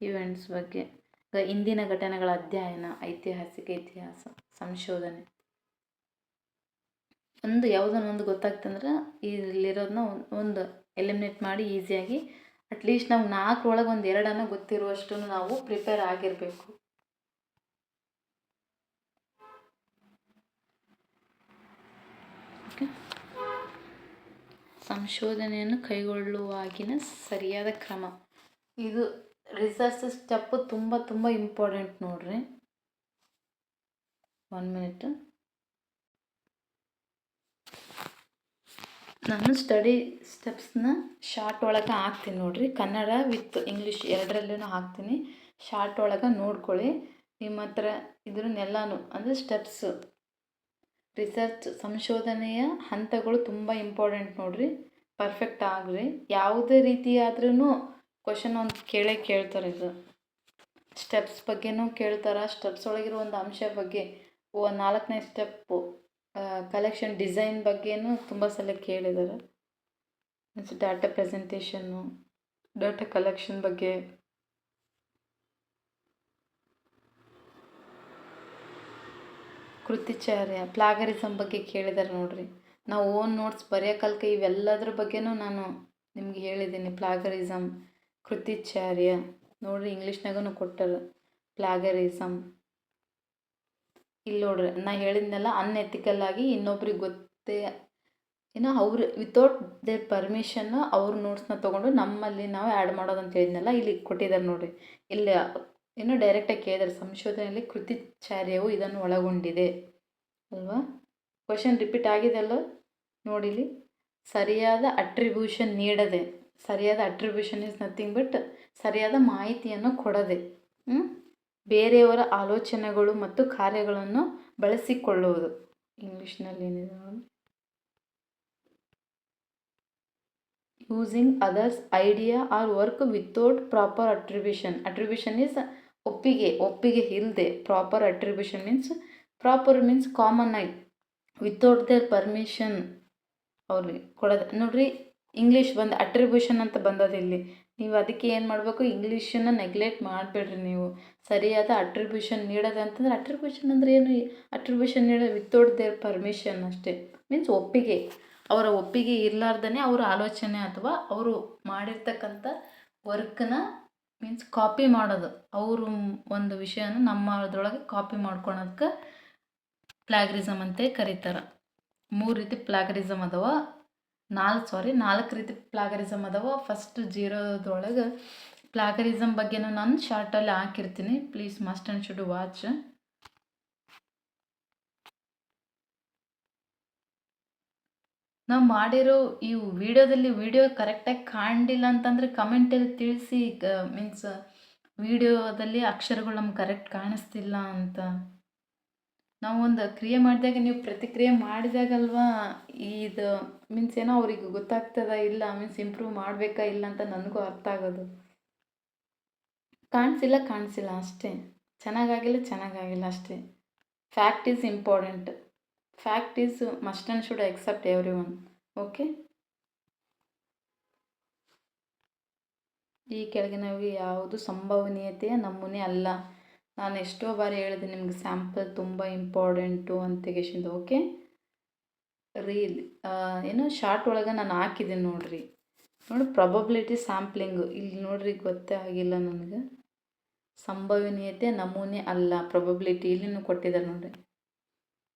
ಇವೆಂಟ್ಸ್ ಬಗ್ಗೆ, ಇಂದಿನ ಘಟನೆಗಳ ಅಧ್ಯಯನ, ಐತಿಹಾಸಿಕ ಇತಿಹಾಸ, ಸಂಶೋಧನೆ. ಯಾವುದನ್ನ ಒಂದು ಗೊತ್ತಾಗ್ತಂದ್ರೆ ಇಲ್ಲಿರೋದನ್ನ ಒಂದು ಎಲಿಮಿನೇಟ್ ಮಾಡಿ ಈಸಿಯಾಗಿ ಅಟ್ಲೀಸ್ಟ್ ನಾವು 4 ಒಳಗೆ ಒಂದು 2 ಗೊತ್ತಿರುವಷ್ಟು ನಾವು ಪ್ರಿಪೇರ್ ಆಗಿರಬೇಕು. ಓಕೆ, ಸಂಶೋಧನೆಯನ್ನು ಕೈಗೊಳ್ಳುವಾಗಿನ ಸರಿಯಾದ ಕ್ರಮ. ಇದು ರಿಸರ್ಚ್ ಸ್ಟೆಪ್ ತುಂಬ ಇಂಪಾರ್ಟೆಂಟ್ ನೋಡ್ರಿ. 1 ಮಿನಿಟ್. ನಾನು ಸ್ಟಡಿ ಸ್ಟೆಪ್ಸ್ನ ಶಾರ್ಟ್ ಒಳಗೆ ಹಾಕ್ತೀನಿ ನೋಡ್ರಿ. ಕನ್ನಡ ವಿತ್ ಇಂಗ್ಲೀಷ್ ಎರಡರಲ್ಲೂ ಹಾಕ್ತೀನಿ. ಶಾರ್ಟ್ ಒಳಗೆ ನೋಡ್ಕೊಳ್ಳಿ. ನಿಮ್ಮ ಹತ್ರ ಇದ್ರನ್ನೆಲ್ಲನೂ ಅಂದರೆ ಸ್ಟೆಪ್ಸು, ರಿಸರ್ಚ್ ಸಂಶೋಧನೆಯ ಹಂತಗಳು ತುಂಬ ಇಂಪಾರ್ಟೆಂಟ್ ನೋಡ್ರಿ. ಪರ್ಫೆಕ್ಟ್ ಆಗ್ರಿ. ಯಾವುದೇ ರೀತಿ ಆದ್ರೂ ಕ್ವಶನ್ ಒಂದು ಕೇಳ್ತಾರೆ. ಇದು ಸ್ಟೆಪ್ಸ್ ಬಗ್ಗೆನೂ ಕೇಳ್ತಾರೆ. ಸ್ಟೆಪ್ಸ್ ಒಳಗಿರೋ ಒಂದು ಅಂಶ ಬಗ್ಗೆ 4ನೇ ಸ್ಟೆಪ್ಪು ಕಲೆಕ್ಷನ್ ಡಿಸೈನ್ ಬಗ್ಗೆನೂ ತುಂಬ ಸಲ ಕೇಳಿದ್ದಾರೆ. Means data presentation, data collection ಬಗ್ಗೆ, ಕೃತಿಚಾರ್ಯ, ಪ್ಲಾಗರಿಸಮ್ ಬಗ್ಗೆ ಕೇಳಿದ್ದಾರೆ ನೋಡ್ರಿ. ನಾವು ಓನ್ ನೋಟ್ಸ್ ಬರೆಯೋಕಲ್ಕ ಇವೆಲ್ಲದ್ರ ಬಗ್ಗೆನೂ ನಾನು ನಿಮ್ಗೆ ಹೇಳಿದ್ದೀನಿ. ಪ್ಲಾಗರಿಸಮ್, ಕೃತಿಚಾರ್ಯ ನೋಡ್ರಿ, ಇಂಗ್ಲೀಷ್ನಾಗೂ ಕೊಟ್ಟರು ಪ್ಲಾಗರಿಸಮ್. ಇಲ್ಲಿ ನೋಡ್ರಿ, ನಾ ಹೇಳಿದ್ನೆಲ್ಲ ಅನ್ಎಥಿಕಲ್ ಆಗಿ ಇನ್ನೊಬ್ರಿಗೆ ಗೊತ್ತೇ ಅವ್ರು ವಿತೌಟ್ ದೇರ್ ಪರ್ಮಿಷನ್ ಅವ್ರ ನೋಟ್ಸ್ನ ತೊಗೊಂಡು ನಮ್ಮಲ್ಲಿ ನಾವು ಆ್ಯಡ್ ಮಾಡೋದಂತ ಹೇಳಿದ್ನೆಲ್ಲ ಇಲ್ಲಿ ಕೊಟ್ಟಿದ್ದಾರೆ ನೋಡ್ರಿ. ಇಲ್ಲಿ ಡೈರೆಕ್ಟಾಗಿ ಕೇಳಿದಾರೆ, ಸಂಶೋಧನೆಯಲ್ಲಿ ಕೃತಿಚಾರ್ಯವು ಇದನ್ನು ಒಳಗೊಂಡಿದೆ ಅಲ್ವಾ. ಕ್ವಶನ್ ರಿಪೀಟ್ ಆಗಿದೆ ಅಲ್ಲ ನೋಡಿಲಿ. ಸರಿಯಾದ ಅಟ್ರಿಬ್ಯೂಷನ್ ನೀಡದೆ, ಸರಿಯಾದ ಅಟ್ರಿಬ್ಯೂಷನ್ ಇಸ್ ನಥಿಂಗ್ ಬಟ್ ಸರಿಯಾದ ಮಾಹಿತಿಯನ್ನು ಕೊಡದೆ, ಬೇರೆಯವರ ಆಲೋಚನೆಗಳು ಮತ್ತು ಕಾರ್ಯಗಳನ್ನು ಬಳಸಿಕೊಳ್ಳುವುದು. ಇಂಗ್ಲೀಷ್ನಲ್ಲಿ ಏನಿದೆ ನೋಡಿ, using others idea or work without proper attribution. Attribution is ಒಪ್ಪಿಗೆ ಇಲ್ಲದೆ. Proper attribution means proper means common ಆಗಿ, ವಿತೌಟ್ ದೇರ್ ಪರ್ಮಿಷನ್ ಅವ್ರಿಗೆ ಕೊಡೋದು ನೋಡ್ರಿ. ಇಂಗ್ಲೀಷ್ ಬಂದು ಅಟ್ರಿಬ್ಯೂಷನ್ ಅಂತ ಬಂದದ ಇಲ್ಲಿ. ನೀವು ಅದಕ್ಕೆ ಏನು ಮಾಡಬೇಕು, ಇಂಗ್ಲೀಷನ್ನು ನೆಗ್ಲೆಕ್ಟ್ ಮಾಡಬೇಡ್ರಿ ನೀವು. ಸರಿಯಾದ ಅಟ್ರಿಬ್ಯೂಷನ್ ನೀಡೋದು ಅಂತಂದ್ರೆ ಅಟ್ರಿಬ್ಯೂಷನ್ ಅಂದರೆ ಏನು, ಅಟ್ರಿಬ್ಯೂಷನ್ ನೀಡೋದು ವಿತೌಟ್ ದೇರ್ ಪರ್ಮಿಷನ್ ಅಷ್ಟೇ. ಮೀನ್ಸ್ ಒಪ್ಪಿಗೆ, ಅವರ ಒಪ್ಪಿಗೆ ಇರಲಾರ್ದೇ ಅವರ ಆಲೋಚನೆ ಅಥವಾ ಅವರು ಮಾಡಿರ್ತಕ್ಕಂಥ ವರ್ಕ್ನ ಮೀನ್ಸ್ ಕಾಪಿ ಮಾಡೋದು. ಅವರು ಒಂದು ವಿಷಯನ ನಮ್ಮದ್ರೊಳಗೆ ಕಾಪಿ ಮಾಡ್ಕೊಳೋದಕ್ಕೆ ಪ್ಲಾಗರಿಸಮ್ ಅಂತ ಕರೀತಾರೆ. 3 ರೀತಿ ಪ್ಲಾಗರಿಸಮ್ ಅದಾವ. 4 ರೀತಿ ಪ್ಲಾಗರಿಸಮ್ ಅದಾವ. ಫಸ್ಟ್ 0 ಪ್ಲಾಗರಿಸಮ್ ಬಗ್ಗೆನೂ ನಾನು ಶಾರ್ಟಲ್ಲಿ ಹಾಕಿರ್ತೀನಿ. Please must and should watch. ನಾವು ಮಾಡಿರೋ ಈ ವಿಡಿಯೋ ಕರೆಕ್ಟಾಗಿ ಕಾಣಲಿಲ್ಲ ಅಂತಂದರೆ ಕಮೆಂಟಲ್ಲಿ ತಿಳಿಸಿ. ಮೀನ್ಸ್ ವಿಡಿಯೋದಲ್ಲಿ ಅಕ್ಷರಗಳು ನಮ್ಗೆ ಕರೆಕ್ಟ್ ಕಾಣಿಸ್ತಿಲ್ಲ ಅಂತ. ನಾವು ಒಂದು ಕ್ರಿಯೆ ಮಾಡಿದಾಗ ನೀವು ಪ್ರತಿಕ್ರಿಯೆ ಮಾಡಿದಾಗಲ್ವಾ ಇದು ಮೀನ್ಸ್ ಏನೋ ಅವ್ರಿಗೆ ಗೊತ್ತಾಗ್ತದ ಇಲ್ಲ, ಮೀನ್ಸ್ ಇಂಪ್ರೂವ್ ಮಾಡಬೇಕಾ ಇಲ್ಲ ಅಂತ ನನಗೂ ಅರ್ಥ ಆಗೋದು. ಕಾಣಿಸಿಲ್ಲ ಅಷ್ಟೇ. ಚೆನ್ನಾಗಾಗಿಲ್ಲ ಅಷ್ಟೇ. Fact is important. Fact is must and should accept everyone. Okay. ಈ ಕೆಳಗಿನವು ಯಾವುದು ಸಂಭವನೀಯತೆಯ ನಮೂನೆ ಅಲ್ಲ. ನಾನು ಎಷ್ಟೋ ಬಾರಿ ಹೇಳಿದೆ ನಿಮ್ಗೆ ಸ್ಯಾಂಪಲ್ ತುಂಬ ಇಂಪಾರ್ಟೆಂಟು ಅಂತೆಗೆಶಿಂದ. ಓಕೆ. ರೀಲ್ ಏನು ಶಾರ್ಟ್ ಒಳಗೆ ನಾನು ಹಾಕಿದ್ದೀನಿ ನೋಡ್ರಿ. ನೋಡಿ, ಪ್ರೊಬಬಿಲಿಟಿ ಸ್ಯಾಂಪ್ಲಿಂಗು ಇಲ್ಲಿ ನೋಡ್ರಿ, ಗೊತ್ತೇ ಆಗಿಲ್ಲ ನನಗೆ. ಸಂಭವನೀಯತೆ ನಮೂನೆ ಅಲ್ಲ, ಪ್ರೊಬಬಿಲಿಟಿ ಇಲ್ಲಿನೂ ಕೊಟ್ಟಿದ್ದಾರೆ ನೋಡ್ರಿ.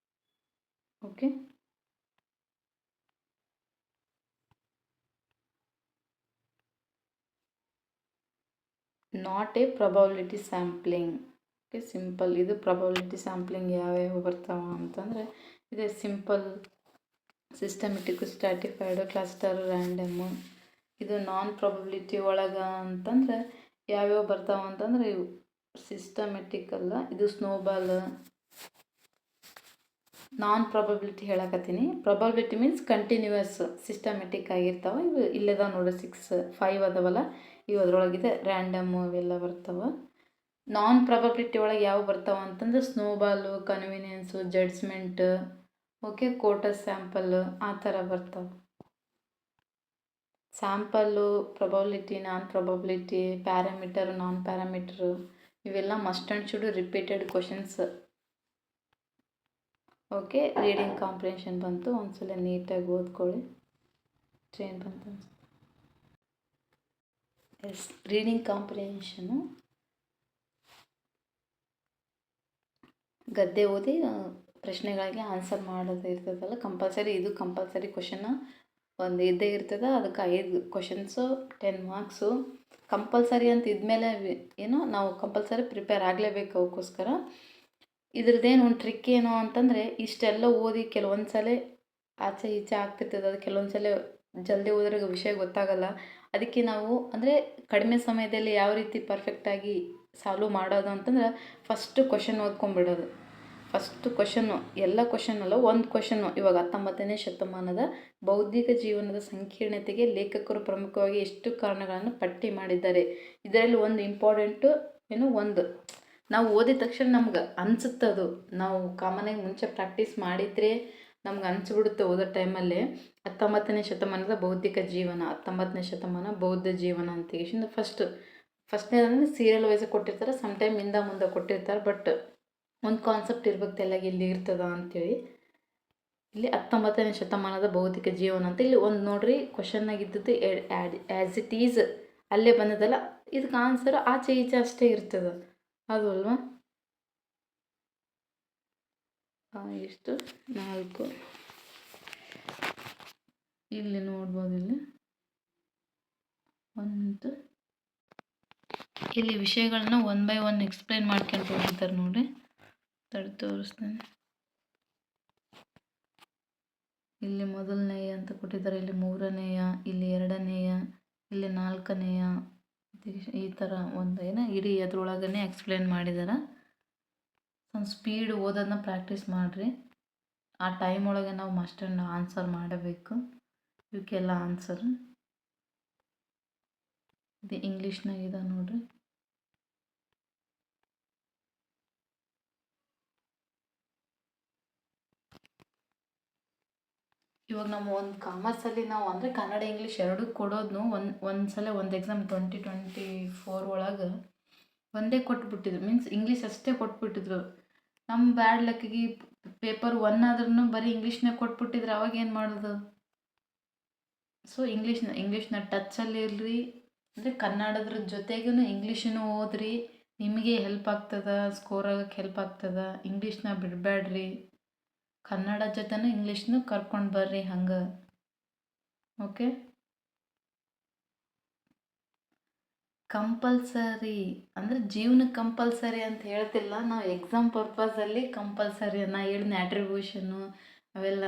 Okay. Not A probability sampling. Okay, simple. ಇದು ಪ್ರೊಬಬಿಲಿಟಿ ಸ್ಯಾಂಪ್ಲಿಂಗ್ ಯಾವ್ಯಾವ ಬರ್ತಾವ ಅಂತಂದರೆ ಇದೆ simple, systematic, stratified, cluster, random. ಇದು ನಾನ್ ಪ್ರೊಬಬಿಲಿಟಿ ಒಳಗೆ ಅಂತಂದರೆ ಯಾವ್ಯಾವ ಬರ್ತಾವ ಅಂತಂದರೆ ಇವು ಸಿಸ್ಟಮೆಟಿಕ್ ಅಲ್ಲ, ಇದು ಸ್ನೋಬಾಲ್. ನಾನ್ ಪ್ರೊಬಬಿಲಿಟಿ ಹೇಳಕತ್ತೀನಿ. ಪ್ರೊಬಬಿಲಿಟಿ ಮೀನ್ಸ್ ಕಂಟಿನ್ಯೂಯಸ್ ಸಿಸ್ಟಮೆಟಿಕ್ ಆಗಿರ್ತಾವೆ. ಇವು ಇಲ್ಲದ ನೋಡಿ 5 ಅದಾವಲ್ಲ, ಇವು ಅದರೊಳಗಿದೆ. ರ್ಯಾಂಡಮ್ಮು ಇವೆಲ್ಲ ಬರ್ತಾವೆ. ನಾನ್ ಪ್ರೊಬಬಿಲಿಟಿ ಒಳಗೆ ಯಾವ ಬರ್ತಾವ ಅಂತಂದ್ರೆ ಸ್ನೋಬಾಲು, ಕನ್ವೀನಿಯನ್ಸು, ಜಡ್ಜ್ಮೆಂಟ್, ಓಕೆ, ಕೋಟಸ್ ಸ್ಯಾಂಪಲ್, ಆ ಥರ ಬರ್ತಾವೆ. ಸ್ಯಾಂಪಲ್ಲು, ಪ್ರೊಬಬಿಲಿಟಿ, ನಾನ್ ಪ್ರೊಬಬಿಲಿಟಿ, ಪ್ಯಾರಾಮೀಟರ್, ನಾನ್ ಪ್ಯಾರಾಮೀಟರು, ಇವೆಲ್ಲ must and should repeated questions. Okay. Reading comprehension ಬಂತು. ಒಂದ್ಸಲ ನೀಟಾಗಿ ಓದ್ಕೊಳ್ಳಿ. ಟ್ರೈನ್ ಬಂತು. ಎಸ್, ರೀಡಿಂಗ್ ಕಾಂಪ್ರಿಹೆನ್ಷನು ಗದ್ದೆ ಓದಿ ಪ್ರಶ್ನೆಗಳಿಗೆ ಆನ್ಸರ್ ಮಾಡೋದು ಇರ್ತದಲ್ಲ, ಕಂಪಲ್ಸರಿ. ಇದು ಕಂಪಲ್ಸರಿ ಕ್ವಶನ್ನ ಒಂದು ಇದ್ದೇ ಇರ್ತದೆ. ಅದಕ್ಕೆ 5 ಕ್ವಶನ್ಸು, 10 ಮಾರ್ಕ್ಸು ಕಂಪಲ್ಸರಿ ಅಂತ ಇದ್ಮೇಲೆ ಏನು ನಾವು ಕಂಪಲ್ಸರಿ ಪ್ರಿಪೇರ್ ಆಗಲೇಬೇಕು ಅವಕ್ಕೋಸ್ಕರ. ಇದ್ರದ್ದೇನು ಒಂದು ಟ್ರಿಕ್ ಏನು ಅಂತಂದರೆ, ಇಷ್ಟೆಲ್ಲ ಓದಿ ಕೆಲವೊಂದು ಸಲ ಆಚೆ ಈಚೆ ಆಗ್ತಿರ್ತದೆ. ಅದು ಕೆಲವೊಂದು ಸಲ ಜಲ್ದಿ ಓದಿದ್ರೆ ವಿಷಯ ಗೊತ್ತಾಗಲ್ಲ. ಅದಕ್ಕೆ ನಾವು ಅಂದರೆ ಕಡಿಮೆ ಸಮಯದಲ್ಲಿ ಯಾವ ರೀತಿ ಪರ್ಫೆಕ್ಟಾಗಿ ಸಾಲ್ವ್ ಮಾಡೋದು ಅಂತಂದ್ರೆ, ಫಸ್ಟು ಕ್ವಶನ್ ಓದ್ಕೊಂಡ್ಬಿಡೋದು. ಫಸ್ಟು ಕ್ವಶನ್ನು, ಎಲ್ಲ ಕ್ವಶನ್ ಅಲ್ಲ, ಒಂದು ಕ್ವಶನ್ನು. ಇವಾಗ 19ನೇ ಶತಮಾನದ ಬೌದ್ಧಿಕ ಜೀವನದ ಸಂಕೀರ್ಣತೆಗೆ ಲೇಖಕರು ಪ್ರಮುಖವಾಗಿ ಎಷ್ಟು ಕಾರಣಗಳನ್ನು ಪಟ್ಟಿ ಮಾಡಿದ್ದಾರೆ. ಇದರಲ್ಲಿ ಒಂದು ಇಂಪಾರ್ಟೆಂಟು ಏನು, ಒಂದು ನಾವು ಓದಿದ ತಕ್ಷಣ ನಮ್ಗೆ ಅನಿಸುತ್ತದು. ನಾವು ಕಾಮನಾಗಿ ಮುಂಚೆ ಪ್ರಾಕ್ಟೀಸ್ ಮಾಡಿದರೆ ನಮ್ಗೆ ಅನಿಸ್ಬಿಡುತ್ತೆ ಓದೋ ಟೈಮಲ್ಲಿ. 19ನೇ ಶತಮಾನದ ಬೌದ್ಧಿಕ ಜೀವನ, 19ನೇ ಶತಮಾನ ಬೌದ್ಧ ಜೀವನ ಅಂತ ಹೇಳಿ ಫಸ್ಟ್ನೇದಂದರೆ ಸೀರಿಯಲ್ ವೈಸ್ ಕೊಟ್ಟಿರ್ತಾರೆ. ಸಮ್ಟೈಮ್ ಮುಂದೆ ಕೊಟ್ಟಿರ್ತಾರೆ. ಬಟ್ ಒಂದು ಕಾನ್ಸೆಪ್ಟ್ ಇರ್ಬೇಕು ತೆಲೆಗೆ, ಇಲ್ಲಿ ಇರ್ತದ ಅಂಥೇಳಿ. ಇಲ್ಲಿ 19ನೇ ಶತಮಾನದ ಬೌದ್ಧಿಕ ಜೀವನ ಅಂತ ಇಲ್ಲಿ ಒಂದು ನೋಡ್ರಿ, ಕ್ವಶನ್ನಾಗಿದ್ದದ್ದು ಆ್ಯಸ್ ಇಟ್ ಈಸ್ ಅಲ್ಲೇ ಬಂದದಲ್ಲ. ಇದಕ್ಕೆ ಆನ್ಸರ್ ಆಚೆ ಈಚೆ ಅಷ್ಟೇ ಇರ್ತದೆ, ಅದು ಅಲ್ವಾ? ಎಷ್ಟು 4 ಇಲ್ಲಿ ನೋಡ್ಬೋದು. ಇಲ್ಲಿ ವಿಷಯಗಳನ್ನ 1 by 1 ಎಕ್ಸ್ಪ್ಲೈನ್ ಮಾಡ್ಕೊಂಡು ಹೋಗಿದ್ದಾರೆ ನೋಡ್ರಿ. ತೋರಿಸ್ತೇನೆ. ಇಲ್ಲಿ ಮೊದಲನೆಯ ಅಂತ ಕೊಟ್ಟಿದ್ದಾರೆ, ಇಲ್ಲಿ 3ನೇಯ, ಇಲ್ಲಿ 2ನೇಯ, ಇಲ್ಲಿ 4ನೇಯ, ಈ ಥರ ಒಂದು ಇಡೀ ಅದ್ರೊಳಗನೆ ಎಕ್ಸ್ಪ್ಲೇನ್ ಮಾಡಿದ್ದಾರೆ. ಒಂದು ಸ್ಪೀಡ್ ಓದೋದನ್ನ ಪ್ರಾಕ್ಟೀಸ್ ಮಾಡಿರಿ. ಆ ಟೈಮ್ ಒಳಗೆ ನಾವು ಮಸ್ಟ್ ಆ್ಯಂಡ್ ಆನ್ಸರ್ ಮಾಡಬೇಕು. ಇವಕ್ಕೆಲ್ಲ ಆನ್ಸರ್ ಇದು ಇಂಗ್ಲೀಷ್ನಾಗಿದೆ ನೋಡ್ರಿ. ಇವಾಗ ನಾವು ಒಂದು ಕಾಮರ್ಸಲ್ಲಿ ನಾವು ಅಂದರೆ ಕನ್ನಡ ಇಂಗ್ಲೀಷ್ ಎರಡೂ ಕೊಡೋದನ್ನು ಒಂದು ಸಲ ಒಂದು ಎಕ್ಸಾಮ್ 2024 ಒಳಗೆ ಒಂದೇ ಕೊಟ್ಬಿಟ್ಟಿದ್ರು. ಮೀನ್ಸ್ ಇಂಗ್ಲೀಷ್ ಅಷ್ಟೇ ಕೊಟ್ಬಿಟ್ಟಿದ್ರು. ನಮ್ಮ ಬ್ಯಾಡ್ ಲಕ್ಕಿಗೆ ಪೇಪರ್ 1 ಆದ್ರೂ ಬರೀ ಇಂಗ್ಲೀಷ್ನಾಗ ಕೊಟ್ಬಿಟ್ಟಿದ್ರು. ಅವಾಗ ಏನು ಮಾಡೋದು? ಸೊ ಇಂಗ್ಲೀಷ್ನ ಟಚ್ಚಲ್ಲಿ ಇರ್ರಿ. ಅಂದರೆ ಕನ್ನಡದ್ರ ಜೊತೆಗೂ ಇಂಗ್ಲೀಷನ್ನು ಓದ್ರಿ. ನಿಮಗೆ ಹೆಲ್ಪ್ ಆಗ್ತದೆ, ಸ್ಕೋರ್ ಆಗೋಕ್ಕೆ ಹೆಲ್ಪ್ ಆಗ್ತದೆ. ಇಂಗ್ಲೀಷ್ನ ಬಿಡಬೇಡ್ರಿ. ಕನ್ನಡ ಜೊತೆನೂ ಇಂಗ್ಲೀಷ್ನು ಕರ್ಕೊಂಡು ಬರ್ರಿ ಹಂಗೆ. ಓಕೆ. ಕಂಪಲ್ಸರಿ ಅಂದರೆ ಜೀವನಕ್ಕೆ ಕಂಪಲ್ಸರಿ ಅಂತ ಹೇಳ್ತಿಲ್ಲ, ನಾವು ಎಕ್ಸಾಮ್ ಪರ್ಪಸಲ್ಲಿ ಕಂಪಲ್ಸರಿ ನಾ ಹೇಳಿದ ಆಟ್ರಿಬ್ಯೂಷನ್ನು ಅವೆಲ್ಲ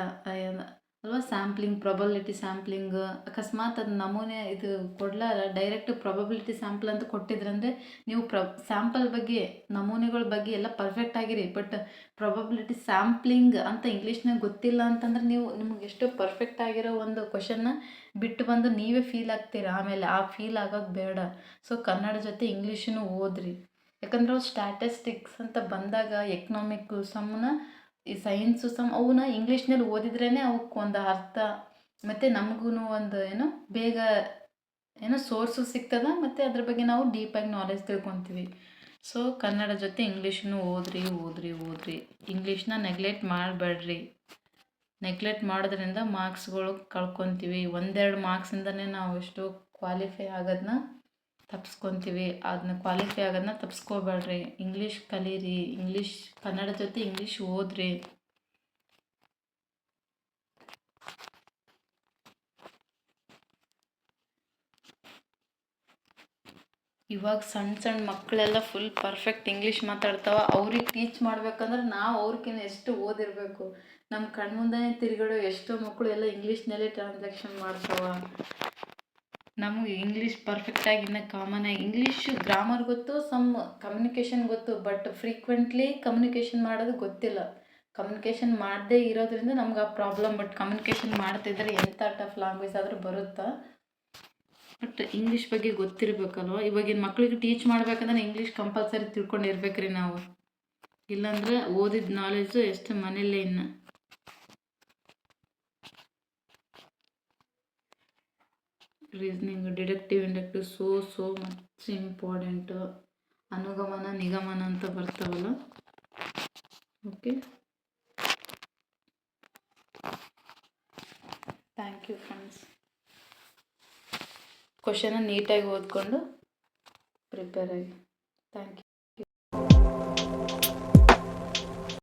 ಅಲ್ವಾ. ಸ್ಯಾಂಪ್ಲಿಂಗ್, ಪ್ರೊಬಬಿಲಿಟಿ ಸ್ಯಾಂಪ್ಲಿಂಗ್, ಅಕಸ್ಮಾತ್ ಅದು ನಮೂನೆ ಇದು ಕೊಡ್ಲಾರ ಡೈರೆಕ್ಟ್ ಪ್ರೊಬಬಿಲಿಟಿ ಸ್ಯಾಂಪಲ್ ಅಂತ ಕೊಟ್ಟಿದ್ರಂದರೆ ನೀವು ಸ್ಯಾಂಪಲ್ ಬಗ್ಗೆ, ನಮೂನೆಗಳ ಬಗ್ಗೆ ಎಲ್ಲ ಪರ್ಫೆಕ್ಟ್ ಆಗಿರಿ. ಬಟ್ ಪ್ರೊಬಬಿಲಿಟಿ ಸ್ಯಾಂಪ್ಲಿಂಗ್ ಅಂತ ಇಂಗ್ಲೀಷ್ನಾಗ ಗೊತ್ತಿಲ್ಲ ಅಂತಂದ್ರೆ ನಿಮ್ಗೆ ಎಷ್ಟು ಪರ್ಫೆಕ್ಟ್ ಆಗಿರೋ ಒಂದು ಕ್ವಶನ್ನ ಬಿಟ್ಟು ಬಂದು ನೀವೇ ಫೀಲ್ ಆಗ್ತೀರ. ಆಮೇಲೆ ಆ ಫೀಲ್ ಆಗೋದು ಬೇಡ. ಸೊ ಕನ್ನಡ ಜೊತೆ ಇಂಗ್ಲೀಷನ್ನು ಓದ್ರಿ. ಯಾಕಂದ್ರೆ ಅವು ಸ್ಟ್ಯಾಟಿಸ್ಟಿಕ್ಸ್ ಅಂತ ಬಂದಾಗ ಎಕನಾಮಿಕ್ಕು ಸಮ್ನ, ಈ ಸೈನ್ಸು ಅವನ್ನ ಇಂಗ್ಲೀಷ್ನಲ್ಲಿ ಓದಿದ್ರೇ ಅವಕ್ಕೆ ಒಂದು ಅರ್ಥ ಮತ್ತು ನಮಗೂ ಒಂದು ಏನೋ ಬೇಗ ಏನೋ ಸೋರ್ಸು ಸಿಗ್ತದೆ, ಮತ್ತು ಅದ್ರ ಬಗ್ಗೆ ನಾವು ಡೀಪಾಗಿ ನಾಲೆಜ್ ತಿಳ್ಕೊತೀವಿ. ಸೊ ಕನ್ನಡ ಜೊತೆ ಇಂಗ್ಲೀಷನ್ನು ಓದ್ರಿ ಓದ್ರಿ ಓದ್ರಿ. ಇಂಗ್ಲೀಷ್ನ ನೆಗ್ಲೆಕ್ಟ್ ಮಾಡಬೇಡ್ರಿ. ನೆಗ್ಲೆಕ್ಟ್ ಮಾಡೋದ್ರಿಂದ ಮಾರ್ಕ್ಸ್ಗಳು ಕಳ್ಕೊತೀವಿ. ಒಂದೆರಡು ಮಾರ್ಕ್ಸಿಂದನೇ ನಾವು ಎಷ್ಟೋ ಕ್ವಾಲಿಫೈ ಆಗೋದನ್ನ ತಪ್ಸ್ಕೊತೀವಿ. ಅದನ್ನ ಕ್ವಾಲಿಫೈ ಆಗೋದನ್ನ ತಪ್ಸ್ಕೋಬೇಡ್ರಿ. ಇಂಗ್ಲೀಷ್ ಕಲೀರಿ, ಕನ್ನಡ ಜೊತೆ ಇಂಗ್ಲೀಷ್ ಓದ್ರಿ. ಇವಾಗ ಸಣ್ಣ ಮಕ್ಕಳೆಲ್ಲ ಫುಲ್ ಪರ್ಫೆಕ್ಟ್ ಇಂಗ್ಲೀಷ್ ಮಾತಾಡ್ತಾವೆ. ಅವ್ರಿಗೆ ಟೀಚ್ ಮಾಡ್ಬೇಕಂದ್ರೆ ನಾವು ಅವ್ರಿಗಿನ್ನ ಎಷ್ಟು ಓದಿರಬೇಕು. ನಮ್ಮ ಕಣ್ಮುಂದೆನೇ ತಿರುಗಾಡೋ ಎಷ್ಟೋ ಮಕ್ಕಳು ಎಲ್ಲ ಇಂಗ್ಲೀಷ್ನಲ್ಲೇ ಟ್ರಾನ್ಸಾಕ್ಷನ್ ಮಾಡ್ತಾವೆ. ನಮಗೆ ಇಂಗ್ಲೀಷ್ ಪರ್ಫೆಕ್ಟಾಗಿ ಇನ್ನೂ ಕಾಮನಾಗಿ ಇಂಗ್ಲೀಷು ಗ್ರಾಮರ್ ಗೊತ್ತು, ಸಮ್ ಕಮ್ಯುನಿಕೇಷನ್ ಗೊತ್ತು, ಬಟ್ ಫ್ರೀಕ್ವೆಂಟ್ಲಿ ಕಮ್ಯುನಿಕೇಷನ್ ಮಾಡೋದು ಗೊತ್ತಿಲ್ಲ. ಕಮ್ಯುನಿಕೇಷನ್ ಮಾಡದೇ ಇರೋದ್ರಿಂದ ನಮ್ಗೆ ಆ ಪ್ರಾಬ್ಲಮ್. ಬಟ್ ಕಮ್ಯುನಿಕೇಷನ್ ಮಾಡ್ತಿದ್ರೆ ಎಂಥ ಟಫ್ ಲ್ಯಾಂಗ್ವೇಜ್ ಆದರೂ ಬರುತ್ತಾ. ಬಟ್ ಇಂಗ್ಲೀಷ್ ಬಗ್ಗೆ ಗೊತ್ತಿರಬೇಕಲ್ವ. ಇವಾಗಿನ ಮಕ್ಳಿಗೆ ಟೀಚ್ ಮಾಡ್ಬೇಕಂದ್ರೆ ಇಂಗ್ಲೀಷ್ ಕಂಪಲ್ಸರಿ ತಿಳ್ಕೊಂಡಿರ್ಬೇಕ್ರಿ ನಾವು. ಇಲ್ಲಾಂದ್ರೆ ಓದಿದ ನಾಲೆಜು ಎಷ್ಟು ಮನೇಲೇ ಇನ್ನು. Reasoning, deductive, inductive so much important. ಅನುಗಮನ, ನಿಗಮನ ಅಂತ ಬರ್ತಾವಲ್ಲ. Okay, thank you friends. ಕ್ವಶನ ನೀಟಾಗಿ ಓದ್ಕೊಂಡು ಪ್ರಿಪೇರ್ ಆಗಿ. Thank you.